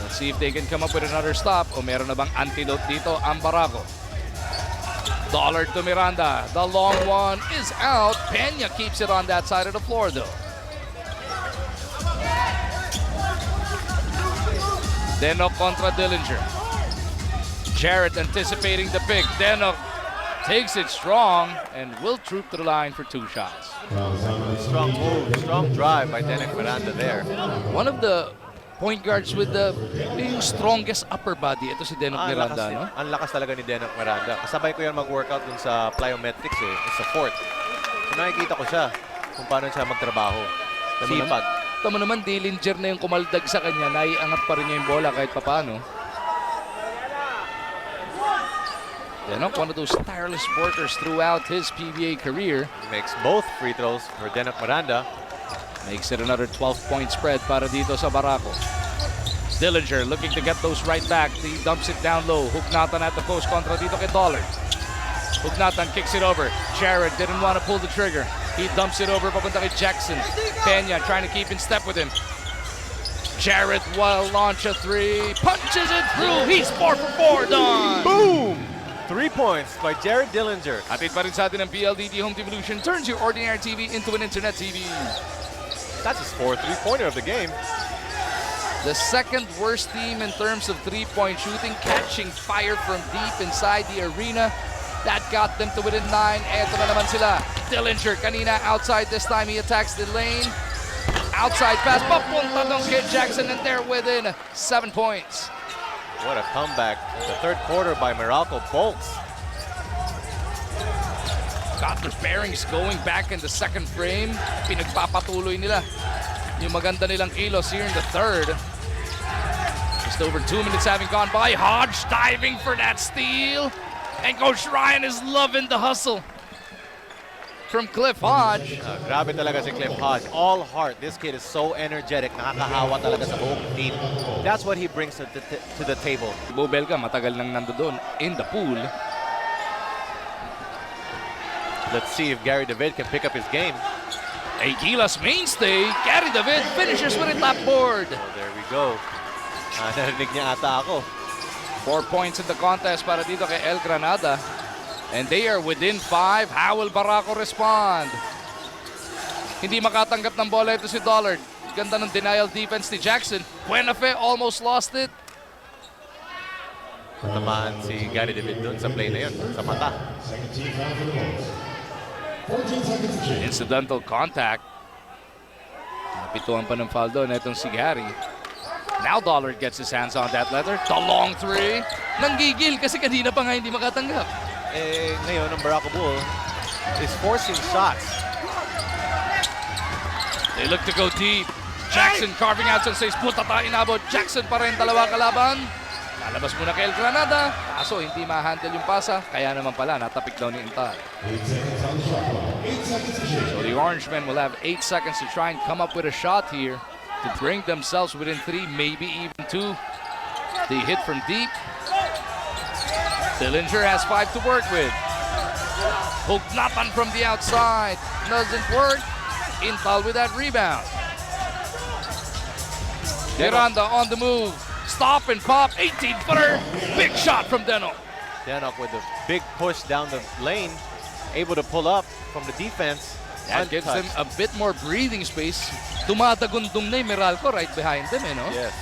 Let's see if they can come up with another stop o meron na bang antidote dito ang Meralco. Dollard to Miranda. The long one is out. Peña keeps it on that side of the floor though. Denok kontra Dillinger. Jarrett anticipating the pick. Denok takes it strong and will troop to the line for 2 shots. Strong move, strong drive by Denok Miranda there. One of the point guards with the yung strongest upper body. Ito si Denok Miranda, no? Ang lakas talaga ni Denok Miranda. Kasabay ko yan mag-workout dun sa plyometrics eh, sa fort. So nakikita ko siya kung paano siya magtrabaho. Sipag. Tama naman, Dillinger na yung kumaldag sa kanya. Naiangat pa rin niya yung bola kahit papano. Denok, one of those tireless workers throughout his PBA career. Makes both free throws for Denok Miranda. Makes it another 12-point spread para dito sa Meralco. Dillinger looking to get those right back. He dumps it down low. Hugnatan at the post kontra dito kay Dollard. Hugnatan kicks it over. Jarrett didn't want to pull the trigger. He dumps it over papunta kay Jackson. Peña trying to keep in step with him. Jarrett will launch a 3. Punches it through. He's 4 for 4. Done. Boom! 3 points by Jared Dillinger. Atid pa rin sa atin ng PLDT Home Devolution. Turns your ordinary TV into an internet TV. That's his 4th three-pointer of the game. The second worst team in terms of three-point shooting, catching fire from deep inside the arena. That got them to within 9. Eto na naman sila. Dillinger kanina outside, this time he attacks the lane. Outside pass, papunta dong kay Jackson, and they're within 7 points. What a comeback in the third quarter by Meralco Bolts. Got their bearings going back in the second frame. Pinagpapatuloy nila yung maganda nilang kilos here in the third. Just over 2 minutes having gone by. Hodge diving for that steal. And Coach Ryan is loving the hustle from Cliff Hodge. Grabe talaga si Cliff Hodge. All heart. This kid is so energetic. Nakakahawa talaga sa buong team. That's what he brings to the table. Bobelga matagal nang nandoon in the pool. Let's see if Gary David can pick up his game. Aguilas mainstay. Gary David finishes with a top board. Oh, there we go. Narinig niya ata ako. 4 points in the contest para dito kay El Granada. And they are within 5. How will Meralco respond? Hindi makatanggap ng bola ito si Dollard. Ganda ng denial defense ni Jackson. Buenafe almost lost it. Natamaan si Gary David doon sa play na yun, sa mata. Incidental contact. Napituan pa ng foul doon itong si Gary. Now Dollard gets his hands on that leather. The long 3. Nanggigil kasi kanina pa nga hindi makatanggap. Ngayon ang Meralco Bull is forcing shots. They look to go deep. Jackson carving out some space. Puta tayo inabot. Jackson pa rin, dalawa kalaban. Lalabas muna kay El Granada. Kaso hindi ma-handle yung pasa. Kaya naman pala natapik daw ni Intal. So the Orangemen will have 8 seconds to try and come up with a shot here to bring themselves within 3, maybe even 2. The hit from deep. Dillinger has 5 to work with. Hugnatan from the outside. Doesn't work. Intal with that rebound. Miranda on the move. Stop and pop. 18-footer. Big shot from Denok. Denok with a big push down the lane. Able to pull up from the defense. That gives them a bit more breathing space. Tumatagundong na yung Meralco right behind them, no? Yes.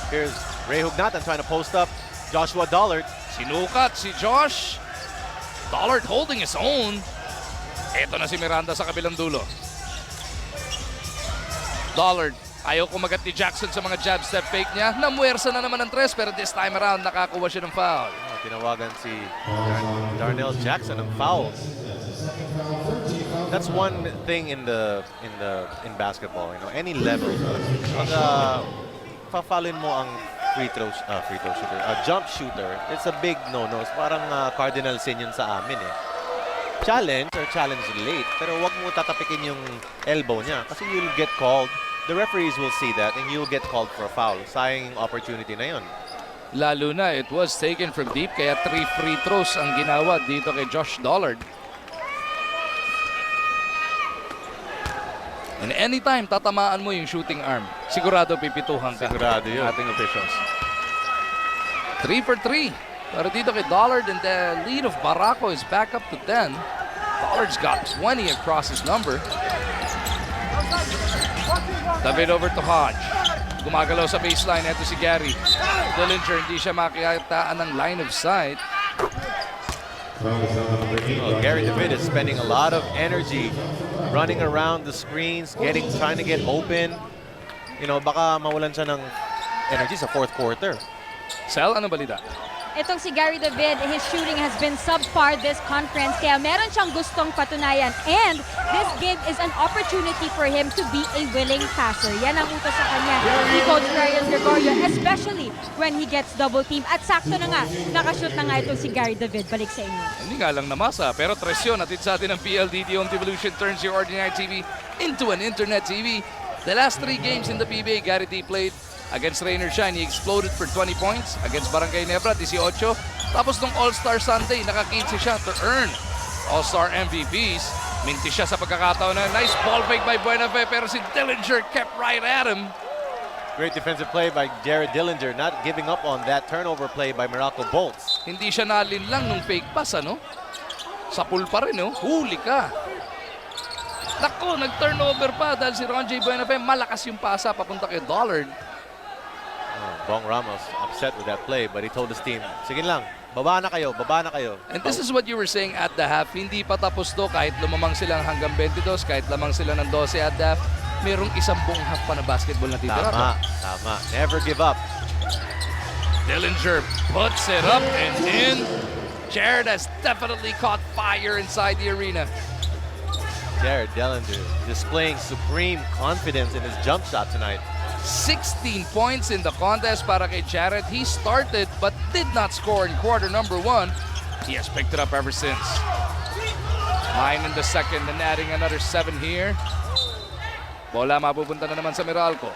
Here's Ray Hugnatan trying to post up Joshua Dollard. Sinukat si Josh. Dollard holding his own. Ito na si Miranda sa kabilang dulo. Dollard, ayaw kumagat ni Jackson sa mga jab step fake niya. Namuwersa na naman ng 3 pero this time around nakakuha siya ng foul. Tinawagan si Darnell Jackson ng foul. That's one thing in basketball, any level. Pag fa-foulin mo ang jump shooter, it's a big no-no. It's parang cardinal sin yun sa amin eh. Challenge or challenge late, pero wag mo tatapikin yung elbow niya kasi you'll get called. The referees will see that and you'll get called for a foul. Sayang yung opportunity na yun. Lalo na, it was taken from deep kaya 3 free throws ang ginawa dito kay Josh Dollard. And anytime tatamaan mo yung shooting arm, sigurado pipituhan ka. Sigurado yun. Ating officials. 3 for 3. Pero dito kay Dollard and the lead of Meralco is back up to 10. Dollard's got 20 across his number. David over to Hodge. Gumagalaw sa baseline. Ito si Gary. Dillinger, hindi siya makikitaan ng line of sight. Well, Gary David is spending a lot of energy running around the screens, trying to get open. You know, baka mawalan siya ng energy sa fourth quarter. Sel, ano balita? Itong si Gary David, his shooting has been subpar this conference, kaya meron siyang gustong patunayan. And this game is an opportunity for him to be a willing passer. Yan ang utos sa kanya ni Coach Ryan Gregorio, especially when he gets double team. At sakto na nga, nakashoot na nga itong si Gary David. Balik sa inyo. Hindi nga lang namasa, pero tresyon atid sa atin ng PLDT Home Evolution turns your ordinary TV into an internet TV. The last 3 games in the PBA, Gary D played against Rainer Shine, he exploded for 20 points. Against Barangay Nebra, 18. Tapos nung All-Star Sunday, naka-15 siya to earn All-Star MVPs. Minti siya sa pagkakataon na nice ball fake by Buenafe, pero si Dillinger kept right at him. Great defensive play by Jared Dillinger, not giving up on that turnover play by Meralco Bolts. Hindi siya nalinlang nung fake pass, ano? Sa pool pa rin, no? Huli ka. Naku, nag-turnover pa dahil si Ron J. Buenafe, malakas yung pasa papunta kay Dollard. Bong Ramos upset with that play, but he told his team, sige lang, baba na kayo, baba na kayo. And this is what you were saying at the half. Hindi pa tapos to kahit lumamang silang hanggang 22, kahit lamang sila ng 12 at the half. Merong isang buong half pa na basketball na titira. Tama. Never give up. Dillinger puts it up and in. Jared has definitely caught fire inside the arena. Jared Dillinger displaying supreme confidence in his jump shot tonight. 16 points in the contest para kay Jared. He started but did not score in quarter number 1. He has picked it up ever since. 9 in the second and adding another 7 here. Bola mapupunta na naman sa Meralco.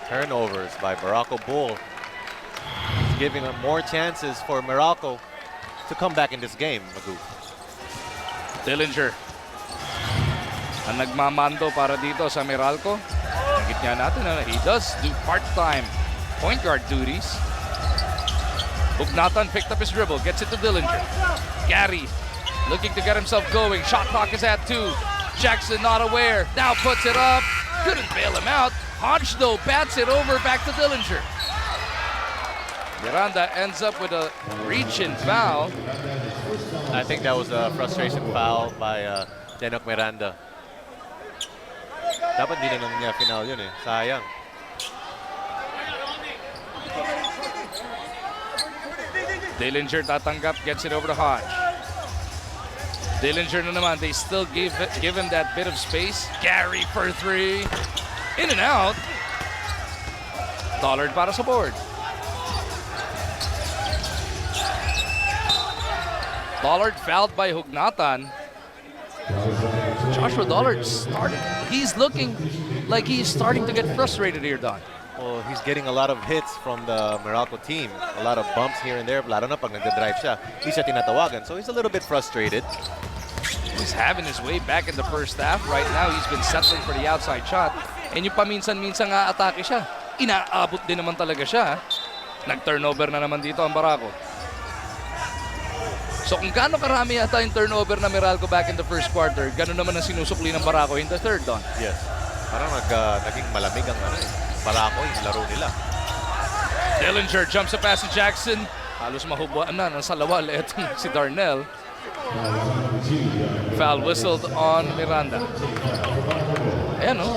Turnovers by Meralco Bull. It's giving them more chances for Meralco to come back in this game, Magoo. Dillinger ang nagmamando para dito sa Meralco. Gitnya natin na he does do part-time point guard duties. Bugnatan picked up his dribble, gets it to Dillinger. Gary looking to get himself going. Shot clock is at 2. Jackson not aware. Now puts it up. Couldn't bail him out. Hodge though bats it over back to Dillinger. Miranda ends up with a reach-in foul. I think that was a frustration foul by Denok Miranda. Dapat di na niya final yun eh. Sayang. Dillinger tatanggap, gets it over to Hodge. Dillinger na naman, they still give him that bit of space. Gary for 3. In and out. Dollard para sa board. Dollard fouled by Hugnatan. Joshua Dollard starting. He's looking like he's starting to get frustrated here, Don. Well, he's getting a lot of hits from the Meralco team. A lot of bumps here and there. Lalo na pag nagda-drive siya. Hindi siya tinatawagan. So he's a little bit frustrated. He's having his way back in the first half. Right now, he's been settling for the outside shot. And yung paminsan-minsan nga atake siya. Inaabot din naman talaga siya. Nag-turnover na naman dito ang Barako. So kung gaano karami yata yung turnover na Meralco back in the first quarter, gano'n naman ang sinusukli ng Barako in the third, Don. Yes. Parang naging malamig ang Barako yung laro nila. Dillinger jumps a pass to Jackson. Halos mahubuan na ng salawal etong si Darnell. Foul whistled on Miranda. Ayan o.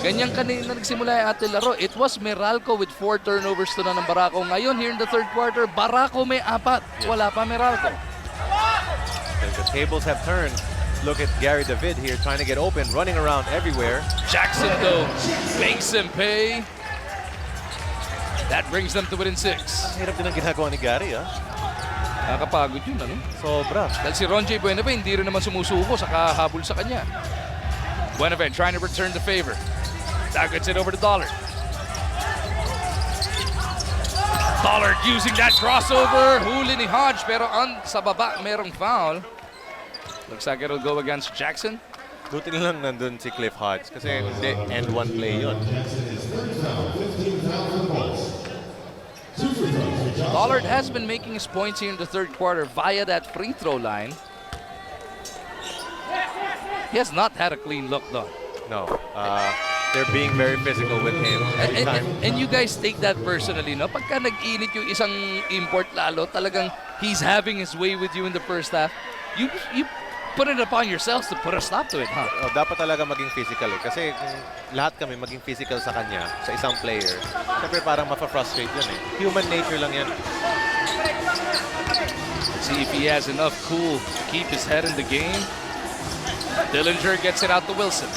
Ganyan kanina nagsimula yung ating laro. It was Meralco with 4 turnovers to na ng Barako. Ngayon, here in the third quarter, Barako may 4. Wala pa Meralco. The tables have turned. Look at Gary David here trying to get open, running around everywhere. Jackson, though, makes him pay. That brings them to within 6. Ang hirap din ang ginagawa ni Gary, ha? Nakakapagod yun, ano? Sobra. Dahil si Ron J. Buenafe hindi rin naman sumusuko sa kahabol sa kanya. Buenafe trying to return the favor. That gets it over to Dollard. Dollard using that crossover. Huli ni Hodge pero sa baba merong foul. Looks like it'll go against Jackson. Buti na lang nandun si Cliff Hodge kasi hindi end one play yun. Dollard has been making his points here in the third quarter via that free throw line. He has not had a clean look though. No. They're being very physical with him every time. And you guys take that personally, no? Pagka nag-init yung isang import lalo, talagang he's having his way with you in the first half. You put it upon yourselves to put a stop to it, huh? Oh, dapat talaga maging physical eh. Kasi kung lahat kami maging physical sa kanya, sa isang player, syempre parang mapa-frustrate yun eh. Human nature lang yan. See if he has enough cool to keep his head in the game. Dillinger gets it out to Wilson.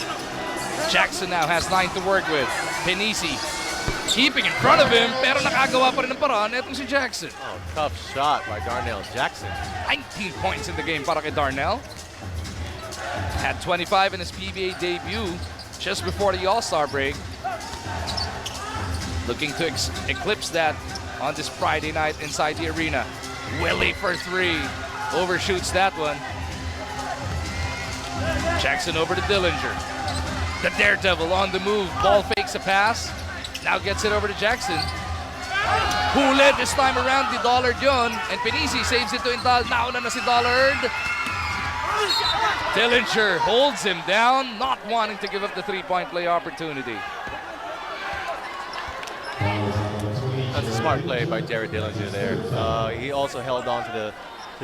Jackson now has 9 to work with. Penisi keeping in front of him, pero nakagawa pa rin ng paraan. Etong si Jackson. Oh, tough shot by Darnell Jackson. 19 points in the game para kay Darnell. Had 25 in his PBA debut just before the All-Star break. Looking to eclipse that on this Friday night inside the arena. Willie for 3. Overshoots that one. Jackson over to Dillinger. The daredevil on the move. Ball fakes a pass. Now gets it over to Jackson. Who led this time around? The Dollard yun. And Penisi saves it to Intal. Nauna na si Dollard. Dillinger holds him down, not wanting to give up the three-point play opportunity. That's a smart play by Jared Dillinger there. He also held on to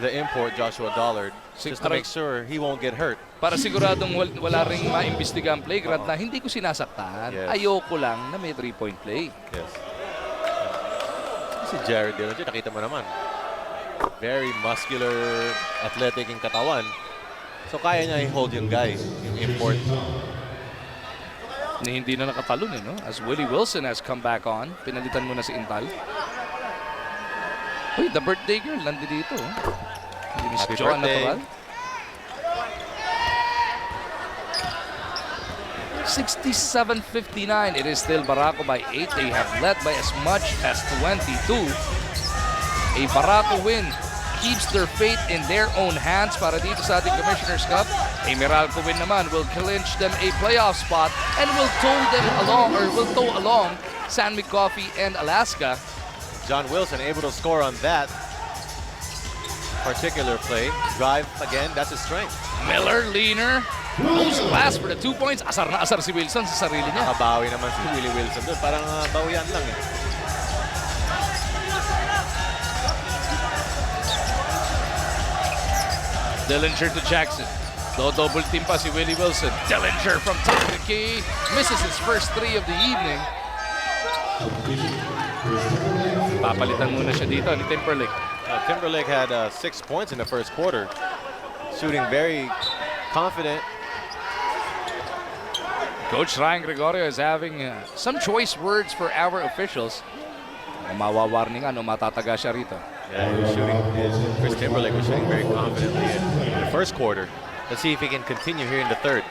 the import, Joshua Dollard, just to make sure he won't get hurt. Para siguradong wala ring maimbestiga ang playground na hindi ko sinasaktan. Yes. Ayoko lang na may three-point play. Yes. Si Jared Dillinger, nakita mo naman. Very muscular, athletic yung katawan. So kaya niya i-hold yung guy, yung import. Na hindi na nakatalon no? As Willie Wilson has come back on. Pinalitan mo na si Intal. Uy, the birthday girl nandito. Miss Happy Joan birthday. Natural. 67-59. It is still Barako by 8. They have led by as much as 22. A Barako win keeps their fate in their own hands para dito sa ating Commissioner's Cup. A Meralco win naman will clinch them a playoff spot and will tow along San Miguel Coffee and Alaska. John Wilson able to score on that particular play. Drive again, that's his strength. Miller, leaner, goes glass for the 2 points. Asar na asar si Wilson sa sarili niya. Nakabawi naman si Willie Wilson doon. Parang bawian lang eh. Dillinger to Jackson. Double team pa si Willie Wilson. Dillinger from top of the key. Misses his first 3 of the evening. Papalitan muna siya dito ni Timberlake. Timberlake had 6 points in the first quarter. Shooting very confident. Coach Ryan Gregorio is having some choice words for our officials. Mawawarningan o matataga siya rito. Yeah, he was shooting. Chris Timberlake was shooting very confidently in the first quarter. Let's see if he can continue here in the third.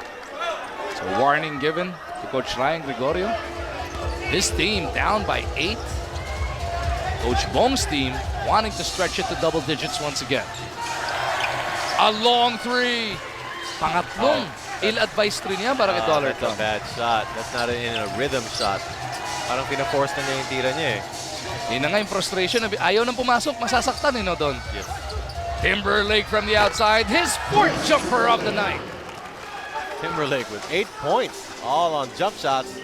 So warning given to Coach Ryan Gregorio. His team down by 8. Coach Bong's team wanting to stretch it to double digits once again. A long 3. Pangatlong ill-advised 3 niya para kay Dollar. That's a bad shot. That's not in a rhythm shot. Parang pina-force na niya yung tira niya eh. Yun na nga yung frustration. Ayaw nang pumasok, masasaktan no, Don? Yes. Timberlake from the outside. His 4th jumper of the night. Timberlake with 8 points, all on jump shots.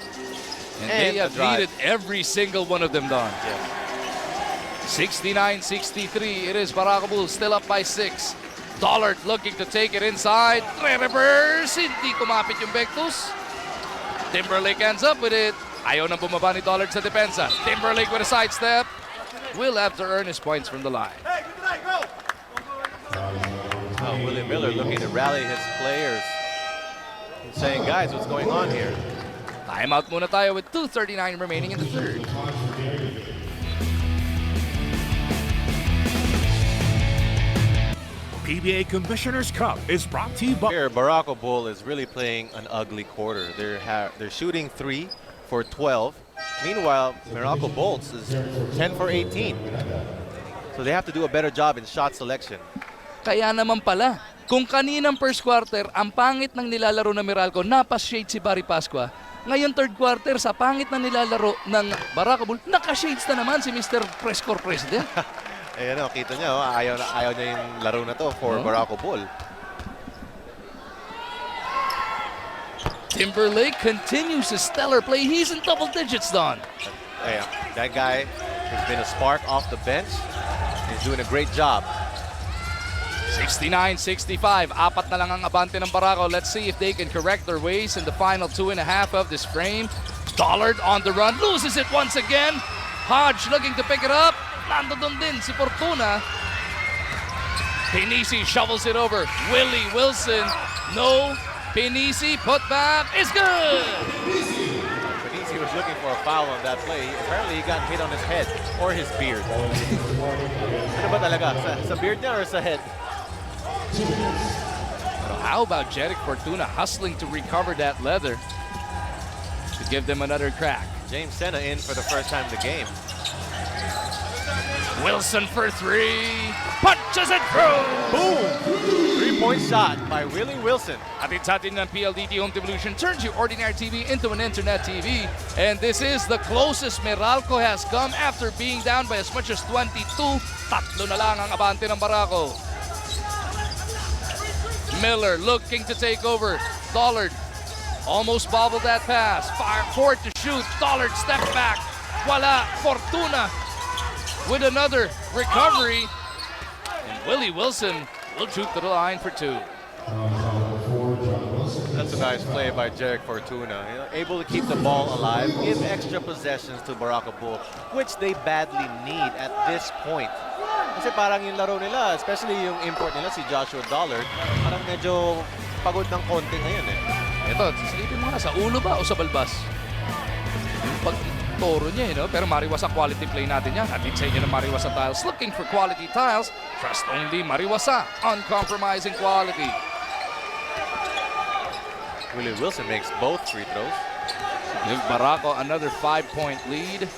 And they have needed every single one of them, Don. Yes. 69-63. It is Barako Bulls still up by 6. Dollard looking to take it inside. Reverse. Hindi kumapit yung Bectus. Timberlake ends up with it. Ayaw nang bumaba ni Dollard sa depensa. Timberlake with a sidestep. Will have to earn his points from the line. Oh, William Miller looking to rally his players. He's saying, guys, what's going on here? Timeout muna tayo with 2:39 remaining in the third. PBA Commissioner's Cup is brought to you by... Here, Meralco Bull is really playing an ugly quarter. They're shooting 3 for 12. Meanwhile, Meralco Bolts is 10 for 18. So they have to do a better job in shot selection. Kaya naman pala, kung kaninang first quarter, ang pangit ng nilalaro ng Meralco, napas-shade si Barry Pascua. Ngayon third quarter, sa pangit na nilalaro ng Barako Bull, naka-shades na naman si Mr. Press Corps President. Ayan o, kita niyo, ayaw niya yung laro na to for Meralco Bull. Timberlake continues his stellar play. He's in double digits, Don. Yeah, that guy has been a spark off the bench. He's doing a great job. 69-65. Apat na lang ang abante ng Barako. Let's see if they can correct their ways in the final 2.5 of this frame. Dollard on the run. Loses it once again. Hodge looking to pick it up. Nando doon din si Fortuna. Pinisi shovels it over. Willie Wilson. No. Pinisi put back. It's good. He was looking for a foul on that play. Apparently, he got hit on his head or his beard. Ano ba talaga? Sa beard niya or sa head? How about Jeric Fortuna hustling to recover that leather to give them another crack? James Senna in for the first time in the game. Wilson for three. Punches it through. Boom! 3-point shot by Willie Wilson. Atin-atin ng PLDT Home Devolution turns your ordinary TV into an internet TV. And this is the closest Meralco has come after being down by as much as 22. Tatlo na lang ang abante ng Barako. Miller looking to take over. Dollard almost bobbled that pass. Ford to shoot. Dollard step back. Wala. Fortuna with another recovery. And Willie Wilson will shoot to the line for two. That's a nice play by Jeric Fortuna. You know, able to keep the ball alive, give extra possessions to Meralco Bolts, which they badly need at this point. Kasi parang yung laro nila, especially yung import nila, si Joshua Dollard, parang medyo pagod ng konti ngayon eh. Ito, silipin mo na, sa ulo ba o sa balbas? Yung pagtoro niya, pero Mariwasa quality play natin yan. At sa inyo ng Mariwasa Tiles. Looking for quality tiles, trust only Mariwasa. Uncompromising quality. Willie Wilson makes both free throws. Give Barako another 5-point lead.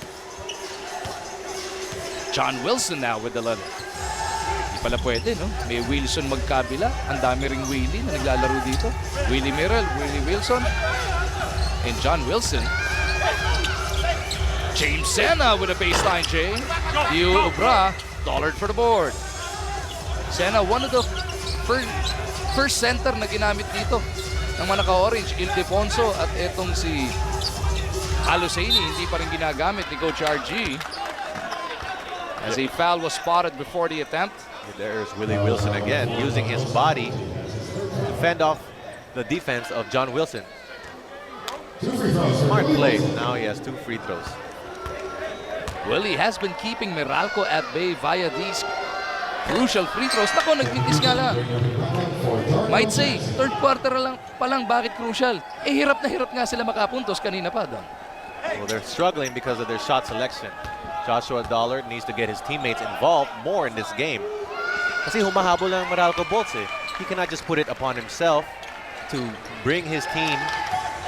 John Wilson now with the leather. Hindi pala pwede, no? May Wilson magkabila. Ang dami ring Willie na naglalaro dito. Willie Merrill, Willie Wilson, and John Wilson. James Senna with a baseline J. Dio Ubra, Dollard for the board. Senna, one of the first center na ginamit dito ng mga naka-orange. Ildefonso at etong si Alusaini, hindi pa rin ginagamit ni Coach RG. As a foul was spotted before the attempt. There's Willie Wilson again, using his body to fend off the defense of John Wilson. Smart play. Now he has 2 free throws. Willie has been keeping Meralco at bay via these crucial free throws. Nako, nagtitis nga lang. Might say, third quarter lang pa lang, bakit crucial? Hirap na hirap nga sila makapuntos kanina pa doon. Well, they're struggling because of their shot selection. Joshua Dollard needs to get his teammates involved more in this game. Kasi humahabol lang Meralco Bolts eh. He cannot just put it upon himself to bring his team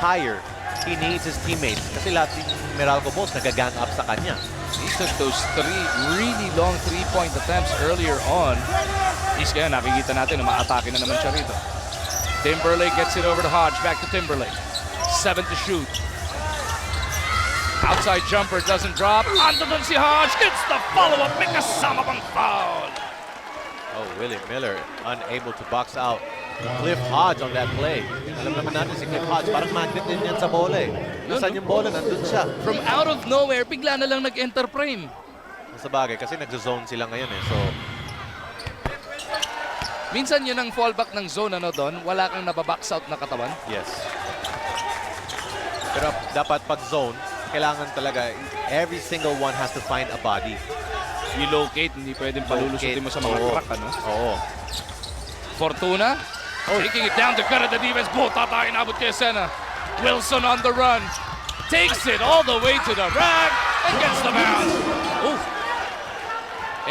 higher. He needs his teammates. Kasi lahat ng Meralco Bolts nagagang up sa kanya. He took those 3 really long 3-point attempts earlier on. Kaya nakikita natin na maatake na naman siya rito. Timberlake gets it over to Hodge. Back to Timberlake. 7 to shoot. Outside jumper doesn't drop. Ando dun si Hodge. Gets the follow-up. May kasama pang foul. Oh, Willie Miller unable to box out Cliff Hodge on that play. Alam naman natin si Cliff Hodge, parang magnet din yan sa bola eh. Nasaan yung bola, nandun siya. From out of nowhere, bigla na lang nag-enter frame. Sa bagay, kasi nag-zone sila ngayon eh. So, minsan yun ang fallback ng zone, doon? Wala kang nababox out na katawan? yes. Pero dapat pag zone, kailangan talaga, every single one has to find a body. I-locate, hindi pwedeng palulusutin mo sa mga crack, Oo. Fortuna, taking it down to cut at the defense. Bota inabot kay Senna. Wilson on the run. Takes it all the way to the rack and gets the bounce. Ooh.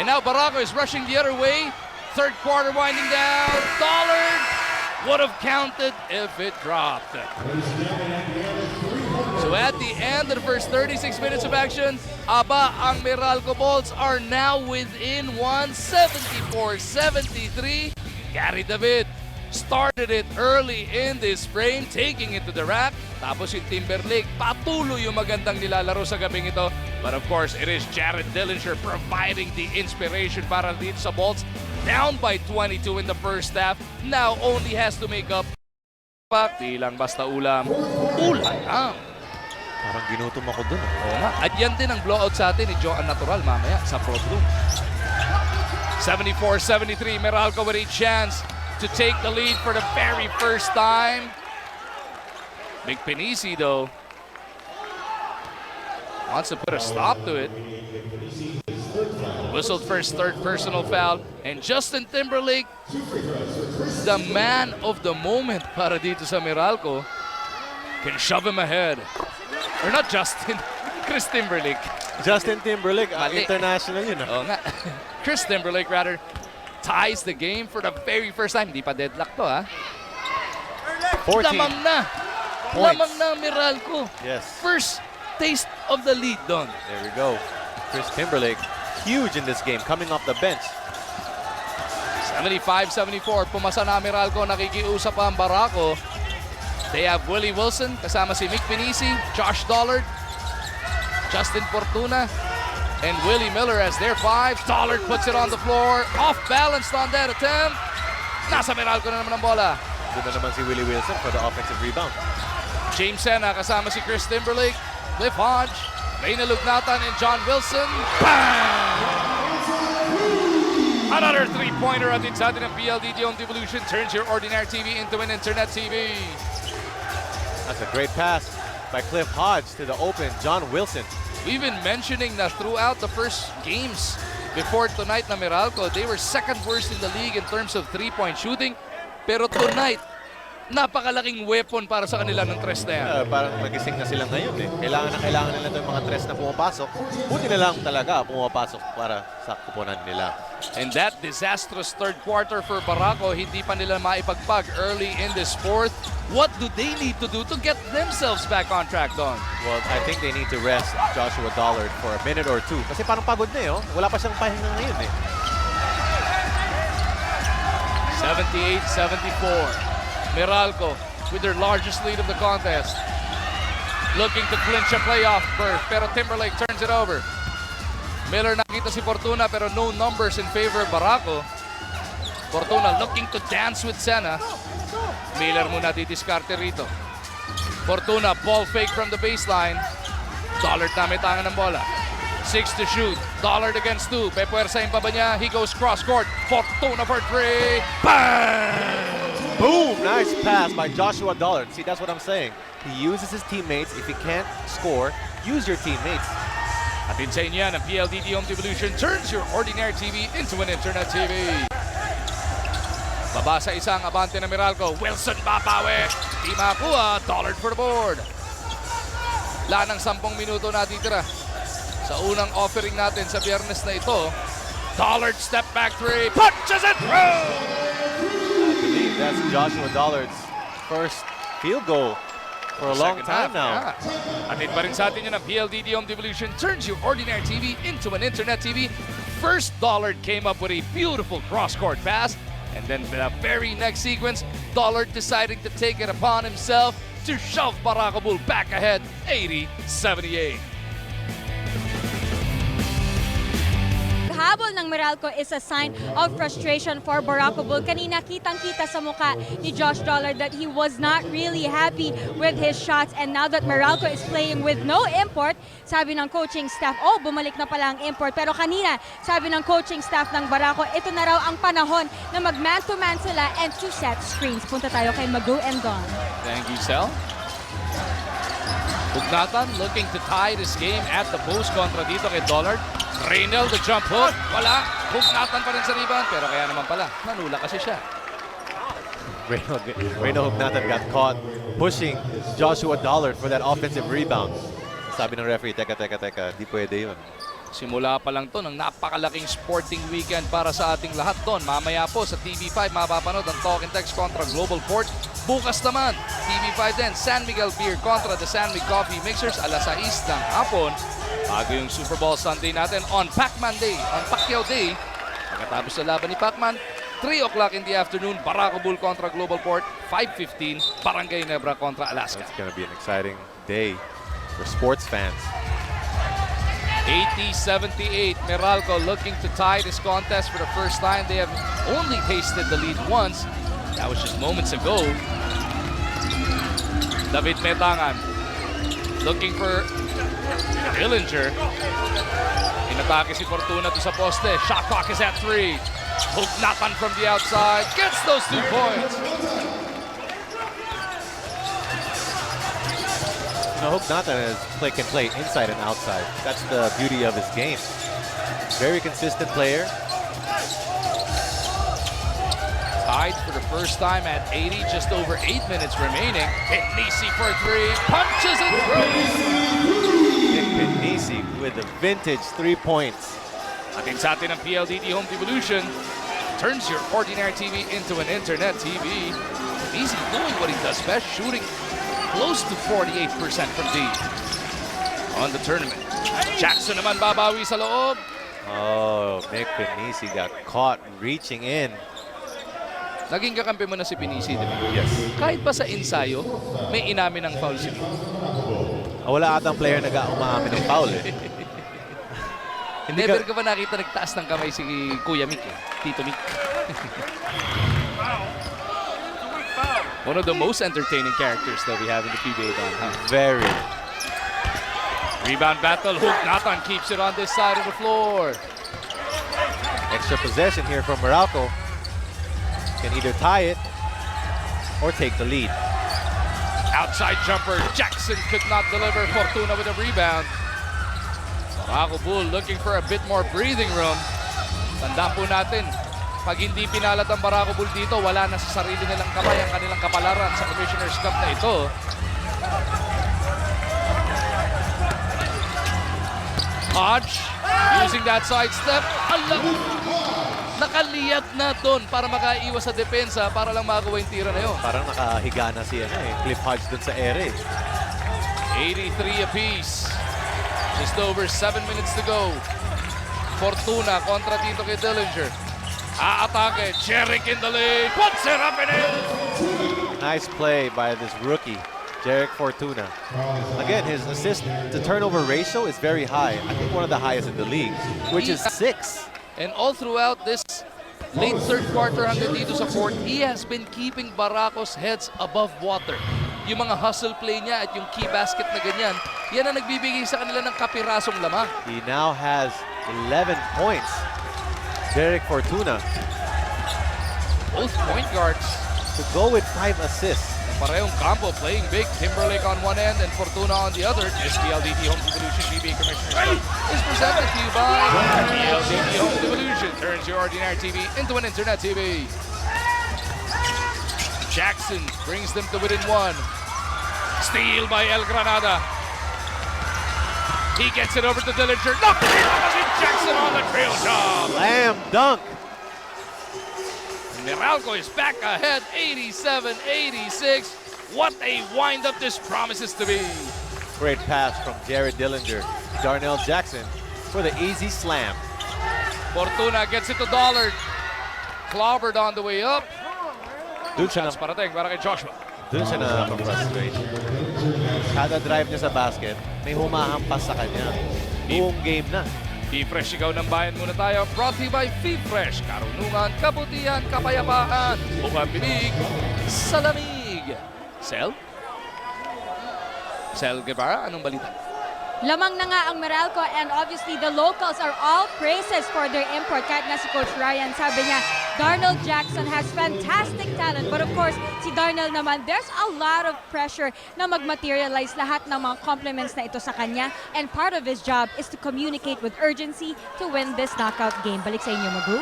And now Barako is rushing the other way. Third quarter winding down. Dollard would have counted if it dropped. So at the end of the first 36 minutes of action, ang Meralco Bolts are now within 174-73. Gary David started it early in this frame, taking it to the rack. Tapos yung Timberlake, patuloy yung magandang nilalaro sa gabing ito. But of course, it is Jared Dillinger providing the inspiration para dito sa Bolts. Down by 22 in the first half, now only has to make up pak, di lang basta ulam. Ulam na. Parang ginutom ako dun. Oo nga. At yan din ang blowout sa atin ni Joan Natural mamaya sa Pro Room. 74-73, Meralco with a chance to take the lead for the very first time. Big Pinisi though wants to put a stop to it. Whistled first, third personal foul. And Justin Timberlake, the man of the moment para dito sa Meralco, can shove him ahead. Or not Justin, Chris Timberlake. Justin Timberlake, Mali. international yun. Oo nga. Chris Timberlake rather ties the game for the very first time. Hindi pa deadlock to ha. 14 Lamang na. points. Lamang na Meralco. Yes. First taste of the lead done. There we go. Chris Timberlake, huge in this game, coming off the bench. 75-74, pumasa na Meralco, nakikiusap ang Barako. They have Willie Wilson, kasama si Mick Pinisi, Josh Dollard, Justin Fortuna, and Willie Miller as their five. Dollard puts it on the floor, off-balanced on that attempt. Nasa Meralco na naman ang bola. Doon na naman si Willie Wilson for the offensive rebound. James Sena kasama si Chris Timberlake, Cliff Hodge, Reyna Lugnatan, and John Wilson. Bang! Another three-pointer at inside ng PLDT Home Devolution turns your ordinary TV into an internet TV. That's a great pass by Cliff Hodge to the open John Wilson. We've been mentioning that throughout the first games before tonight na Meralco, they were second worst in the league in terms of three-point shooting. Pero tonight, napakalaking weapon para sa kanila ng tres na yan. Parang magising na sila ngayon eh. Kailangan nila itong mga tres na pumapasok. Buti na lang talaga pumapasok para sa kuponan nila. And that disastrous third quarter for Barako, hindi pa nila maipagpag early in this fourth. What do they need to do to get themselves back on track, Don? Well, I think they need to rest Joshua Dollard for a minute or two. Kasi parang pagod na eh, oh. Wala pa siyang pahinga ngayon eh. 78-74. Meralco with their largest lead of the contest. Looking to clinch a playoff berth, pero Timberlake turns it over. Miller nakita si Fortuna pero no numbers in favor of Barako. Fortuna looking to dance with Sena. Miller muna didiskarte rito. Fortuna ball fake from the baseline. Dollard na may tangan ng bola. 6 to shoot. Dollard against 2. Pepuersahin pa ba niya? He goes cross court. Fortuna for 3. Bang! Boom! Nice pass by Joshua Dollard. See, that's what I'm saying. He uses his teammates. If he can't score, use your teammates. Atin sa inyo yan, ang PLDT Home Devolution turns your ordinary TV into an internet TV. Baba sa isang abante na Meralco. Wilson babawi. Di makuha. Dollard for the board. Lanang 10 minuto na titira. Sa unang offering natin sa biyernes na ito, Dollard step back three. Punches it through! I believe that's Joshua Dollard's first field goal for a long time now. Yeah. Atin pa rin sa atin yun ang PLDT Home Devolution turns your ordinary TV into an internet TV. First, Dollard came up with a beautiful cross-court pass. And then the very next sequence, Dollard deciding to take it upon himself to shove Meralco Bull back ahead 80-78. Habol ng Meralco is a sign of frustration for Meralco Bull. Kanina kitang-kita sa mukha ni Josh Dollard that he was not really happy with his shots, and now that Meralco is playing with no import, sabi ng coaching staff, oh, bumalik na pala ang import. Pero kanina, sabi ng coaching staff ng Meralco, ito na raw ang panahon na mag-man-to-man sila and to set screens. Punta tayo kay Magu and Don. Thank you, Sel. Lugnatan looking to tie this game at the post kontra dito kay Dollard. Reynel, the jump hook. Wala. Lugnatan pa rin sa rebound. Pero kaya naman pala, nanula kasi siya. Reynel Hugnatan got caught pushing Joshua Dollard for that offensive rebound. Sabi ng referee, teka, di pwede yun. Simula pa lang to ng napakalaking sporting weekend para sa ating lahat doon. Mamaya po sa TV5 mapapanood ang Talk and Text kontra Global Port. Bukas naman, TV5 din, San Miguel Beer kontra the San Miguel Coffee Mixers alas 6 ng hapon. Bago yung Super Bowl Sunday natin on Pac-Man Day, on Pacquiao Day. Pagkatapos sa laban ni Pac-Man, 3 o'clock in the afternoon, Meralco Bull kontra Global Port, 5:15, Barangay Nebra kontra Alaska. It's gonna be an exciting day for sports fans. 80-78, Meralco looking to tie this contest for the first time. They have only tasted the lead once. That was just moments ago. David Metangan looking for Dillinger. Inatake si Fortuna to sa poste. Shot clock is at 3. Hugnatan from the outside. Gets those 2 points. Hugnatan can play inside and outside. That's the beauty of his game. Very consistent player. Tied for the first time at 80, just over 8 minutes remaining. Nisi for 3, punches it through. Nisi with the vintage 3 points. Atin sa atin ang PLDT Home Devolution. Turns your ordinary TV into an internet TV. Nisi doing what he does best, shooting close to 48% from deep on the tournament. Jackson naman babawi sa loob. Oh, Nick Pinisi got caught reaching in. Naging kakampi mo na si Pinisi, di ba? Yes. Kahit pa sa ensayo, may inamin ng foul si Nick. Wala atang player na umaamin ng foul eh. Never ka ba nakita nagtaas ng kamay si Kuya Mick eh? Tito Mick. One of the most entertaining characters that we have in the PBA down. Huh? Very. Rebound battle. Hugnatan keeps it on this side of the floor. Extra possession here from Meralco. Can either tie it or take the lead. Outside jumper. Jackson could not deliver. Fortuna with a rebound. Meralco Bull looking for a bit more breathing room. Tandaan po natin, pag hindi pinalat ang Meralco Bull dito, wala na sa sarili nilang kamay ang kanilang kapalaran sa Commissioner's Cup na ito. Hodge using that sidestep. Alam, nakaliyat na doon para makaiwas sa depensa para lang magawa yung tira na yun. Parang nakahiga na si Cliff Hodge dun sa ere. 83 apiece. Just over 7 minutes to go. Fortuna kontra dito kay Dillinger. Aatake. Jerick in the lead. Puts it up and in. Nice play by this rookie, Jerick Fortuna. Again, his assist to turnover ratio is very high. I think one of the highest in the league, which is 6. And all throughout this late third quarter hanggang dito sa fourth, he has been keeping Barraco's heads above water. Yung mga hustle play niya at yung key basket na ganyan, yan ang nagbibigay sa kanila ng kapirasong lamang. He now has 11 points. Jerick Fortuna. Both point guards. To go with 5 assists. Parehong combo playing big. Timberlake on one end and Fortuna on the other. This PLDT Home Devolution PBA Commissioner's Cup is presented to you by PLDT Home Devolution. Turns your ordinary TV into an internet TV. Jackson brings them to within 1. Steal by El Granada. He gets it over to Dillinger. Knocked it in. Jackson on the trail job. Slam dunk. Meralco is back ahead, 87-86. What a wind-up this promises to be. Great pass from Jared Dillinger. Darnell Jackson for the easy slam. Fortuna gets it to Dollard. Clobbered on the way up. Chance parating para kay Joshua. Doon siya na frustrate. Kada drive niya sa basket, may humahampas sa kanya. Buong game na. Fresh Sigaw ng Bayan muna tayo. Brought to you by Fresh. Karunungan, kabutihan, kapayapaan. Bukang binig sa lamig. Sel Guevara, anong balita? Lamang na nga ang Meralco and obviously the locals are all praises for their import. Kahit nga si Coach Ryan, sabi niya, Darnell Jackson has fantastic talent. But of course, si Darnell naman, there's a lot of pressure na mag-materialize lahat ng mga compliments na ito sa kanya. And part of his job is to communicate with urgency to win this knockout game. Balik sa inyo, Magu.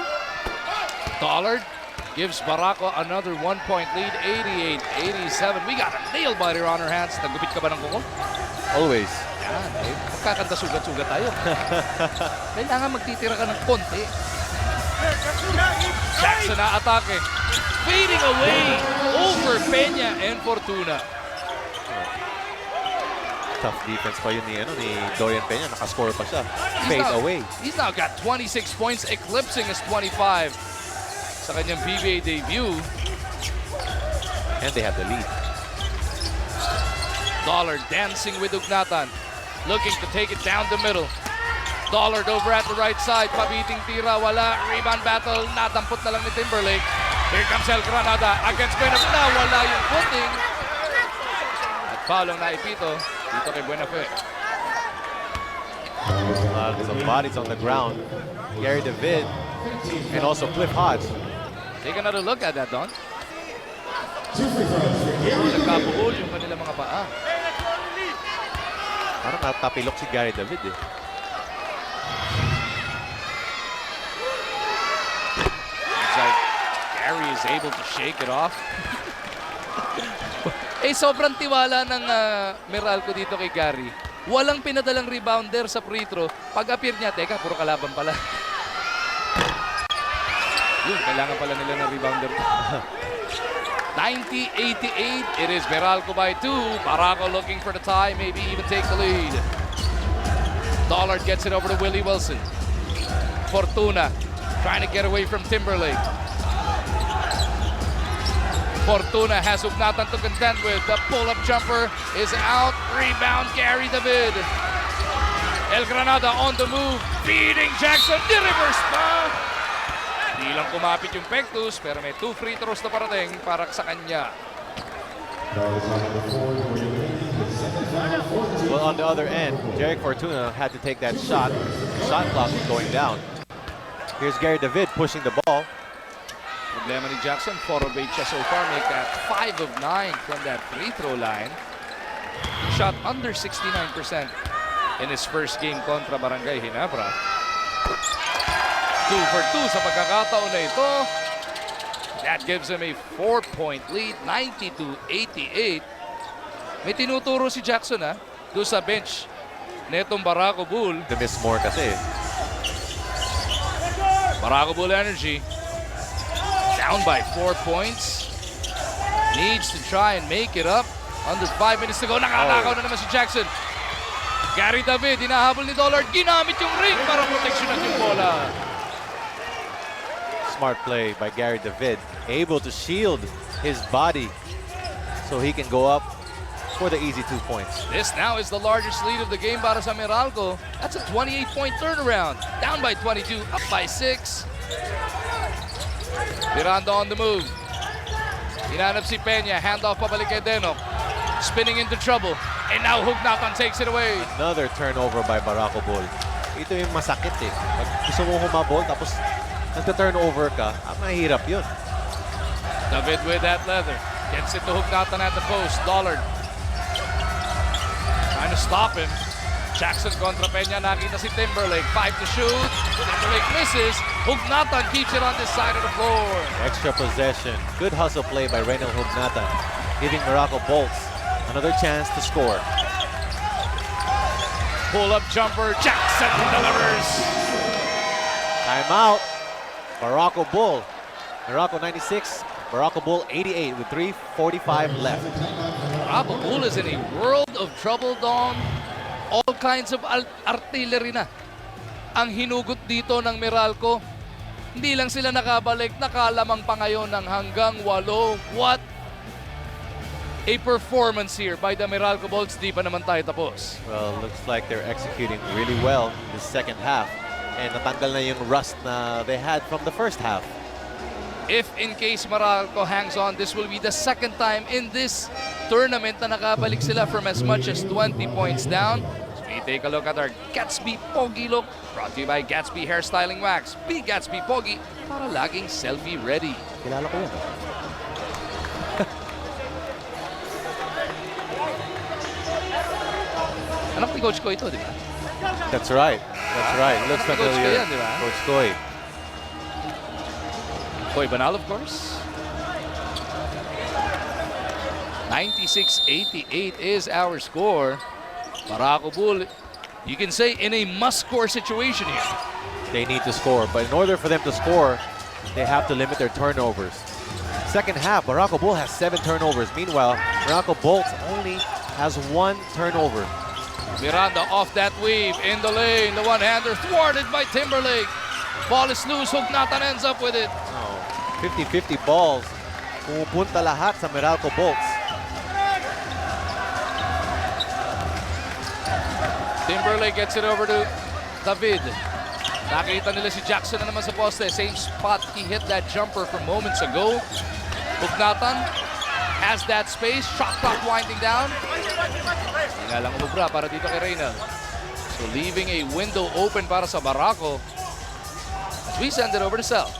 Dollard gives Barraco another 1-point lead, 88-87. We got a nail biter on our hands. Nagupit ka ba ng kuko? Always. Yan, magkakanta sugat-sugat tayo. Kailangan magtitira ka ng konti. Jackson na atake. Fading away over Peña and Fortuna. Tough defense pa yun ni Dorian Peña. Nakascore pa siya. Fade away. He's now got 26 points, eclipsing his 25 sa kanyang PBA debut. And they have the lead. Dollard dancing with Hugnatan. Looking to take it down the middle. Dollard over at the right side. Pabiting tira, wala. Rebound battle. Nadampot na lang ni Timberlake. Here comes El Granada against Quinn. Wala yung footing. At Foul ang naipito dito kay Buenafe. Some bodies on the ground. Gary David and also Cliff Hodge. Take another look at that, Don. Nagkabuhol yung kanilang mga paa. Parang natapilok si Gary David eh. It's like Gary is able to shake it off. Sobrang tiwala ng Meralco dito kay Gary. Walang pinadalang rebounder sa free throw. Pag-appear niya, teka, puro kalaban pala. Yun, kailangan pala nila ng rebounder. 90-88, it is Meralco by 2. Barako looking for the tie, maybe even take the lead. Dollard gets it over to Willie Wilson. Fortuna trying to get away from Timberlake. Fortuna has Ugnatan to contend with. The pull-up jumper is out. Rebound, Gary David. El Granada on the move. Feeding Jackson. Di-reverse pa. Di lang kumapit yung Pectus, pero may 2 free throws na parating para sa kanya. Well, on the other end, Jerick Fortuna had to take that shot. The shot clock was going down. Here's Gary David pushing the ball. Problema ni Jackson, 4 of 8 siya so far. Make that 5 of 9 from that free throw line. Shot under 69% in his first game kontra Barangay Ginebra. 2 for 2 sa pagkakataon na ito. That gives him a 4-point lead, 92-88. May tinuturo si Jackson doon sa bench netong Barako Bull. The miss more kasi. Barako Bull Energy down by 4 points. Needs to try and make it up. Under 5 minutes to go. Nakatakaw na naman si Jackson. Gary David, hinahabol ni Dollard. Ginamit yung ring para proteksyonan yung bola. Smart play by Gary David. Able to shield his body so he can go up for the easy 2 points. This now is the largest lead of the game para sa Meralco. That's a 28-point turnaround. Down by 22, up by 6. Miranda on the move. Hinanap si Peña. Handoff pabalik kay Denok. Spinning into trouble. And now Hugnatan takes it away. Another turnover by Barako Bull. Ito yung masakit eh. Pag gusto mo humabol tapos nagta-turnover ka, mahirap yun. David with that leather. Gets it to Hugnatan at the post. Dollard trying to stop him. Jackson kontra Peña. Nakita si Timberlake. 5 to shoot. Timberlake misses. Hugnatan keeps it on this side of the floor. Extra possession. Good hustle play by Reynel Hugnatan, giving Meralco Bolts another chance to score. Pull-up jumper. Jackson delivers. Timeout. Barako Bull. Meralco 96. Meralco Bull 88 with 3:45 left. Barako Bull is in a world of trouble, Dom. All kinds of artillery na ang hinugot dito ng Meralco. Hindi lang sila nakabalik, nakalamang pa ngayon ng hanggang 8. What a performance here by the Meralco Bolts. Di pa naman tayo tapos. Well, looks like they're executing really well in the second half. And natanggal na yung rust na they had from the first half. If in case Meralco hangs on, this will be the second time in this tournament na nakabalik sila from as much as 20 points down. So we take a look at our Gatsby Pogi look, brought to you by Gatsby Hairstyling Wax. Be Gatsby Pogi para laging selfie ready. Kilala ko yan. Anak ni Coach Koy ito, di ba? That's right. That's right. Looks Coach Koy familiar. yan, di ba? Coach Koy. Koy Banal, of course. 96-88 is our score. Barako Bull, you can say in a must-score situation here. They need to score, but in order for them to score, they have to limit their turnovers. Second half, Meralco Bull has 7 turnovers. Meanwhile, Meralco Bolts only has 1 turnover. Miranda off that weave in the lane. The one-hander thwarted by Timberlake. Ball is loose. Hugnatan ends up with it. 50-50 balls. Pumupunta lahat sa Meralco Bolts. Timberlake gets it over to David. Nakita nila si Jackson na naman sa poste. Same spot he hit that jumper from moments ago. Hugnatan has that space. Shot clock winding down. Hindi nga lang umubra para dito kay Reynald. So leaving a window open para sa Meralco. As we send it over to Sel.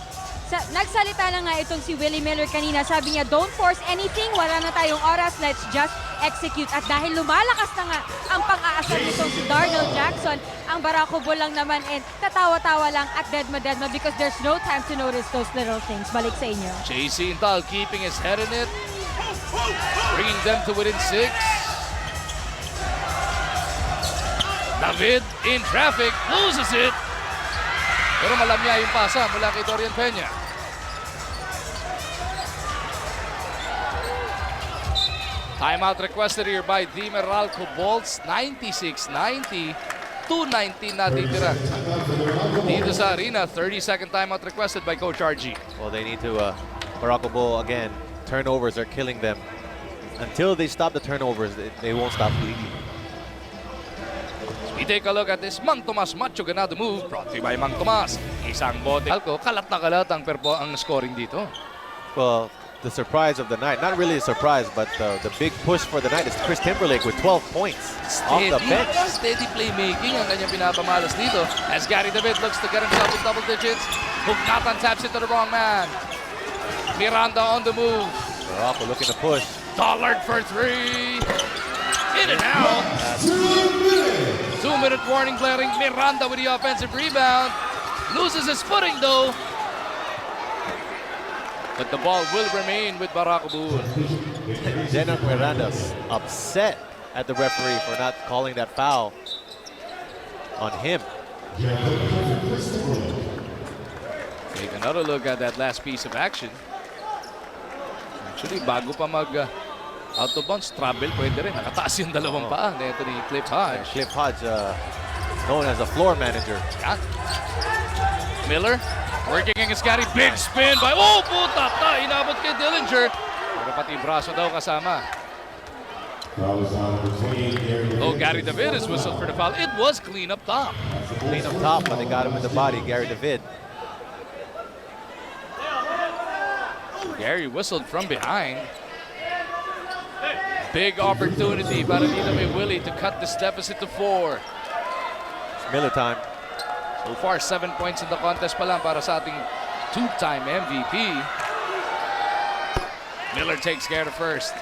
Nagsalita na nga itong si Willie Miller kanina. Sabi niya, don't force anything. Wala na tayong oras. Let's just execute. At dahil lumalakas na nga ang pang-aasar nitong si Darnell Jackson, ang Meralco Bull lang naman and tatawa-tawa lang at deadma-deadma because there's no time to notice those little things. Balik sa inyo. JC Intal keeping his head in it. Bringing them to within 6. David in traffic. Loses it. Pero malamya yung pasa mula kay Dorian Peña. Timeout requested here by the Meralco Bolts. 96-90. 2:19 na titira. Dito sa arena, 30-second timeout requested by Coach RG. Well, they need to, Meralco Bull, again, turnovers are killing them. Until they stop the turnovers, they won't stop leading. We take a look at this Mang Tomas Macho Ganado move brought to you by Mang Tomas. Isang bote. Meralco, kalat na kalat ang scoring dito. Well, the surprise of the night, not really a surprise, but the big push for the night is Chris Timberlake with 12 points off the bench. Steady playmaking ang kanyang pinapamalas dito as Gary David looks to get himself in double digits. Hugnatan taps it to the wrong man. Miranda on the move. Meralco looking to push. Dollard for 3. In and out. 2-minute warning blaring. Miranda with the offensive rebound. Loses his footing though. But the ball will remain with Meralco Bull. Jenner Miranda's upset at the referee for not calling that foul on him. Take another look at that last piece of action. Actually, bago pa mag out of bounds, travel pwede rin. Nakataas yung dalawang paa nito ni Cliff Hodge. Cliff Hodge, known as a floor manager. Yan. Miller, working against Gary. Big spin by, oh puta! Inabot kay Dillinger. Pero pati braso daw kasama. Oh, Gary David is whistled for the foul. It was clean up top. Clean up top, but they got him in the body, Gary David. Gary whistled from behind. Big opportunity para dito kay Willie to cut this deficit to 4. It's Miller time. So far, 7 points in the contest pa lang para sa ating two-time MVP. Miller takes care of first.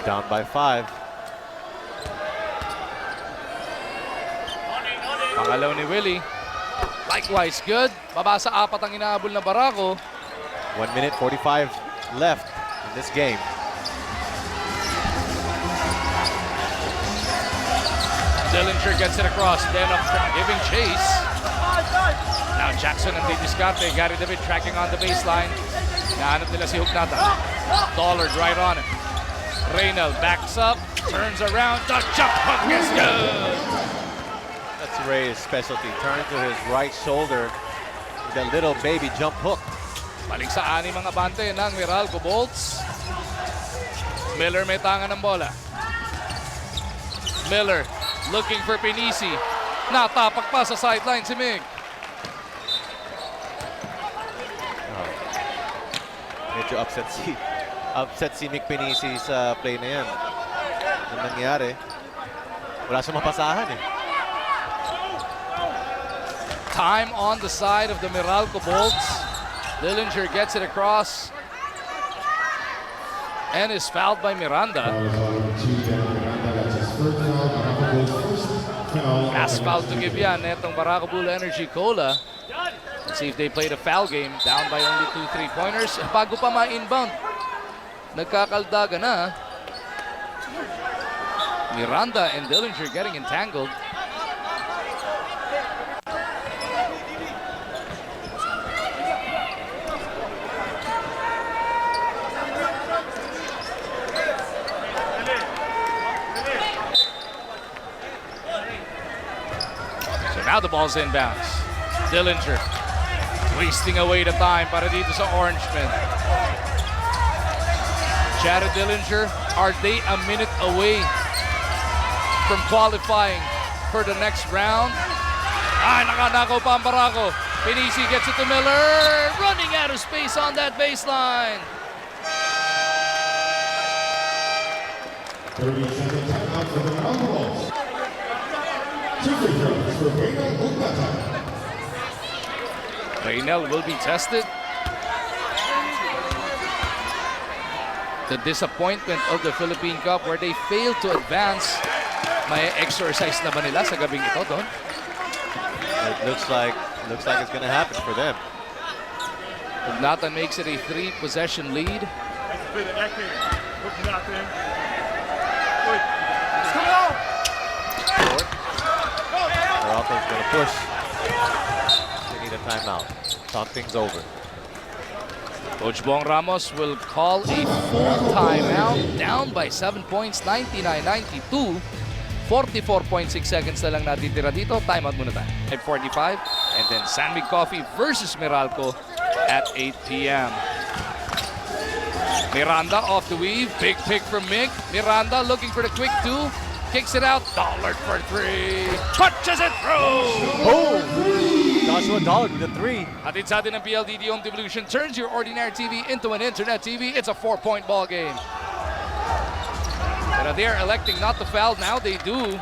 Down by 5. Pangalaw ni Willie. Likewise good. Baba sa 4 ang inaabol na Meralco. 1 minute 45 left in this game. Dillinger gets it across. Then up giving chase. Now Jackson and Discarte. Gary David tracking on the baseline. Nahanap nila si Hugnatan. Dollard right on it. Reynald backs up. Turns around. The jump hook is good. That's Ray's specialty. Turn to his right shoulder with a little baby jump hook. Balik sa 6 mga bante ng Meralco Bolts. Miller may tangan ng bola. Miller looking for Pinisi. Natapak pa sa sideline si Mig. Medyo upset si Mick Pinisi sa play na yan. Ang nangyari, wala siyang mapasahan eh. Time on the side of the Meralco Bolts. Dillinger gets it across and is fouled by Miranda. Last foul to give yan netong Meralco Bull Energy Cola. Let's see if they played a foul game. Down by only 2 3-pointers. Bago pa ma-inbound, nagkakaldaga na. Miranda and Dillinger getting entangled. Now the ball's inbounds. Dillinger wasting away the time para dito sa Orangemen. Jared Dillinger, are they a minute away from qualifying for the next round? Nakanakaw pa ang Meralco. Pinisi gets it to Miller. Running out of space on that baseline. 30-second timeout for the Meralco Bolts. 2 free throws for Reynel Ugbata. Reynel will be tested. The disappointment of the Philippine Cup where they failed to advance. May exercise na ba nila sa gabing ito, Don? It looks like it's going to happen for them. Ugnatan makes it a 3-possession lead. Meralco's going to push. They need a timeout. Talk things over. Coach Bong Ramos will call a full timeout. Down by 7 points, 99-92. 44.6 seconds na lang natitira dito. Timeout muna tayo at 45. And then San Mig Coffee versus Meralco at 8 p.m. Miranda off the weave. Big pick from Mig. Miranda looking for the quick 2. Kicks it out. Dollard for 3. Punches it through. Boom! Joshua Dollard with a 3. Hatid sa atin ng PLDT Home Devolution turns your ordinary TV into an internet TV. It's a 4-point ball game. But they're electing not to foul. Now they do.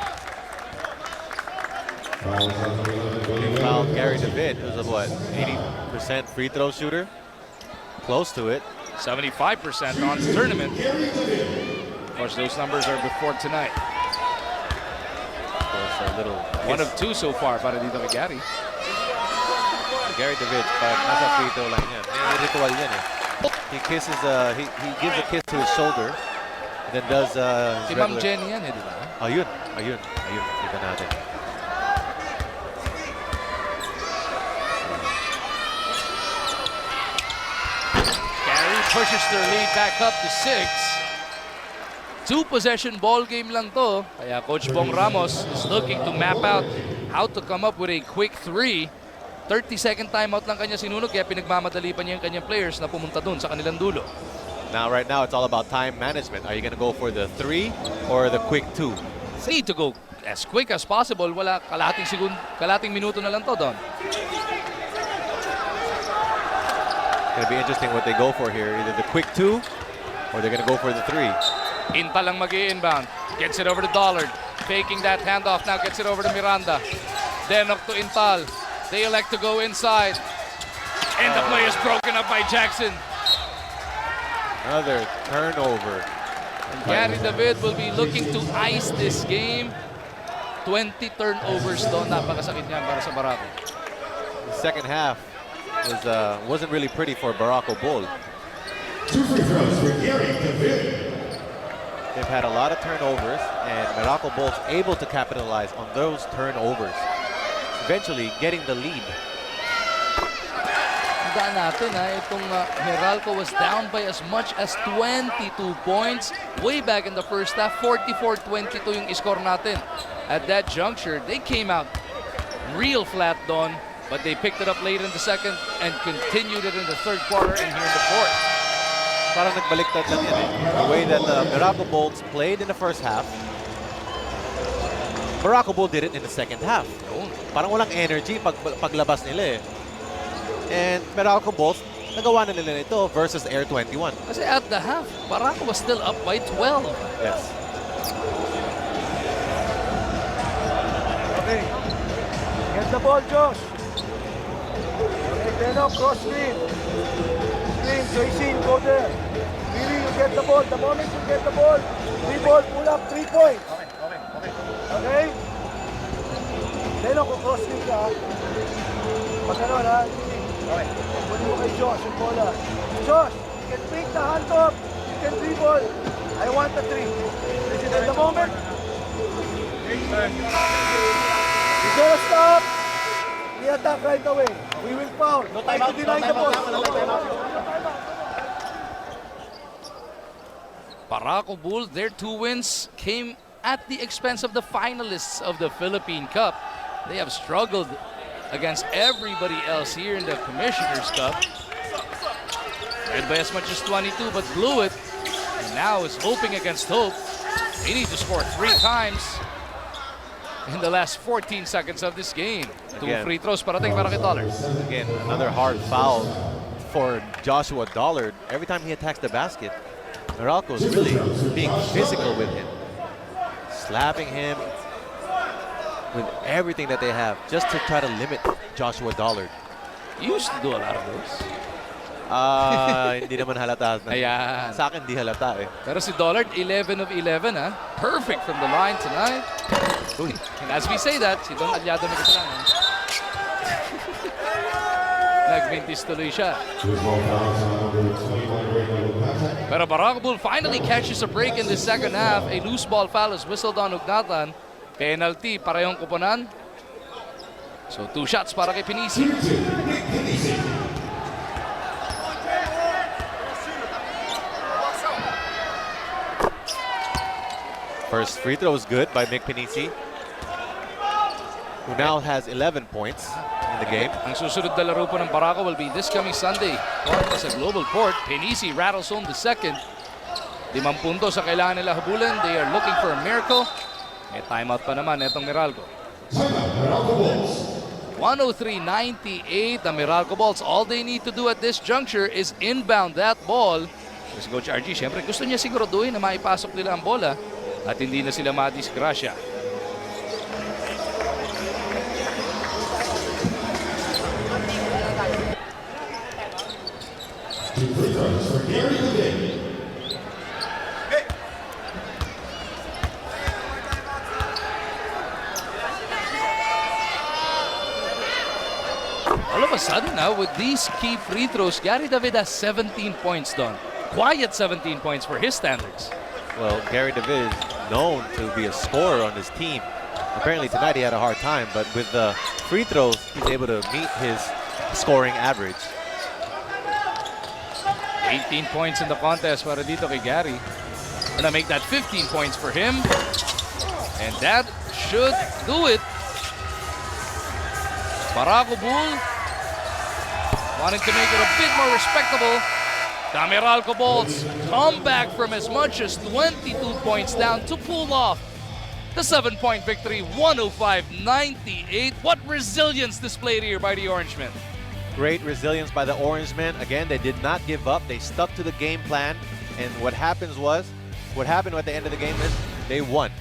They fouled Gary David, who's a what, 80% free throw shooter? Close to it. 75% on the tournament. Of course, those numbers are before tonight. Of course, a little One kiss. of 2 so far para dito kay Gary. Gary David, pag nasa free throw lang yan. May ritual yan eh. He kisses, he gives a kiss to his shoulder, and then does Si his Ma'am regular... Jenny yan eh, di ba? Ayun. Kita natin. Gary pushes their lead back up to 6. 2-possession ball game lang to. Kaya Coach Bong Ramos is looking to map out how to come up with a quick 3. 30-second timeout lang kanya sinunog kaya pinagmamadali pa niya yung kanyang players na pumunta dun sa kanilang dulo. Right now, it's all about time management. Are you going to go for the 3 or the quick 2? Need to go as quick as possible. Wala kalating minuto na lang to, Don. Going to be interesting what they go for here. Either the quick 2 or they're going to go for the 3. Inta lang mag-i-inbound. Gets it over to Dollard. Faking that handoff. Now gets it over to Miranda. Denok to Intal. They elect to go inside. And the play is broken up by Jackson. Another turnover. Gary David will be looking to ice this game. 20 turnovers doon. Napakasakit niyan para sa Meralco. The second half wasn't really pretty for Meralco Bolts. 2 free throws for Gary David. They've had a lot of turnovers, and Meralco Bolts able to capitalize on those turnovers, eventually getting the lead. Tandaan natin itong Meralco was down by as much as 22 points way back in the first half. 44-22 yung score natin. At that juncture, they came out real flat, Don, but they picked it up late in the second and continued it in the third quarter and here in the fourth. Parang nagbaliktad lang yan eh. The way that Meralco Bolts played in the first half, Meralco Bolts did it in the second half. Parang walang energy paglabas nila eh. And Meralco Bolts, nagawa na nila ito versus Air 21. Kasi at the half, Meralco was still up by 12. Yes. Okay. Get the ball, Josh. Okay, Denok, cross screen. Screen, Joycine, go there. Really, you get the ball. The moment you get the ball, 3 ball, pull up, 3 points. Okay? Denok, cross screen ka. Pag ano na, okay. Pwede mo kay Josh yung bola. Josh, you can pick the hand off. You can dribble. I want the 3. This is at the moment. You gotta stop. We attack right away. We will foul. No time to deny the ball. Meralco Bulls, their 2 wins came at the expense of the finalists of the Philippine Cup. They have struggled against everybody else here in the Commissioner's Cup. Led by as much as 22, but blew it. And now is hoping against hope. They need to score 3 times in the last 14 seconds of this game. 2 Again. free throws parating para kay Dollard. Again, another hard foul for Joshua Dollard. Every time he attacks the basket, Meralco is really being physical with him. slapping him with everything that they have just to try to limit Joshua Dollard. You used to do a lot of those. Hindi naman halata. Ayan. Sa akin, di halata eh. Pero si Dollard, 11 of 11, ha? Perfect from the line tonight. Uy. And as we say that, si Don Aliado na kasalanan. Nagmintis tuloy siya. Two small fouls on number 21, Raymond Lopez. Pero Meralco Bull finally catches a break in the second half. A loose ball foul is whistled on Ugnatan. Penalty, parehong kuponan. So 2 shots para kay Pinisi. First free throw is good by Mick Pinisi, who now has 11 points in the game. Ang susunod na laro po ng Meralco will be this coming Sunday. Para sa Global Port, Pinisi rattles home the second. 5 puntos sa kailangan nila habulin. They are looking for a miracle. May timeout pa naman itong Meralco. Timeout, Meralco Bolts. 103-98, the Meralco Bolts. All they need to do at this juncture is inbound that ball. Si Coach RG, syempre gusto niya siguraduhin na maipasok nila ang bola at hindi na sila madisgrasya. Two free throws for Gary David. All of a sudden now, with these key free throws, Gary David has 17 points done. Quiet 17 points for his standards. Well, Gary David is known to be a scorer on his team. Apparently tonight he had a hard time, but with the free throws, he's able to meet his scoring average. 18 points in the contest para dito kay Gary. Gonna make that 15 points for him. And that should do it. Meralco Bull wanting to make it a bit more respectable. The Meralco Bolts come back from as much as 22 points down to pull off the 7-point victory, 105-98. What resilience displayed here by the Orangemen. Great resilience by the Orangemen. Again, they did not give up. They stuck to the game plan. And what happened at the end of the game is they won.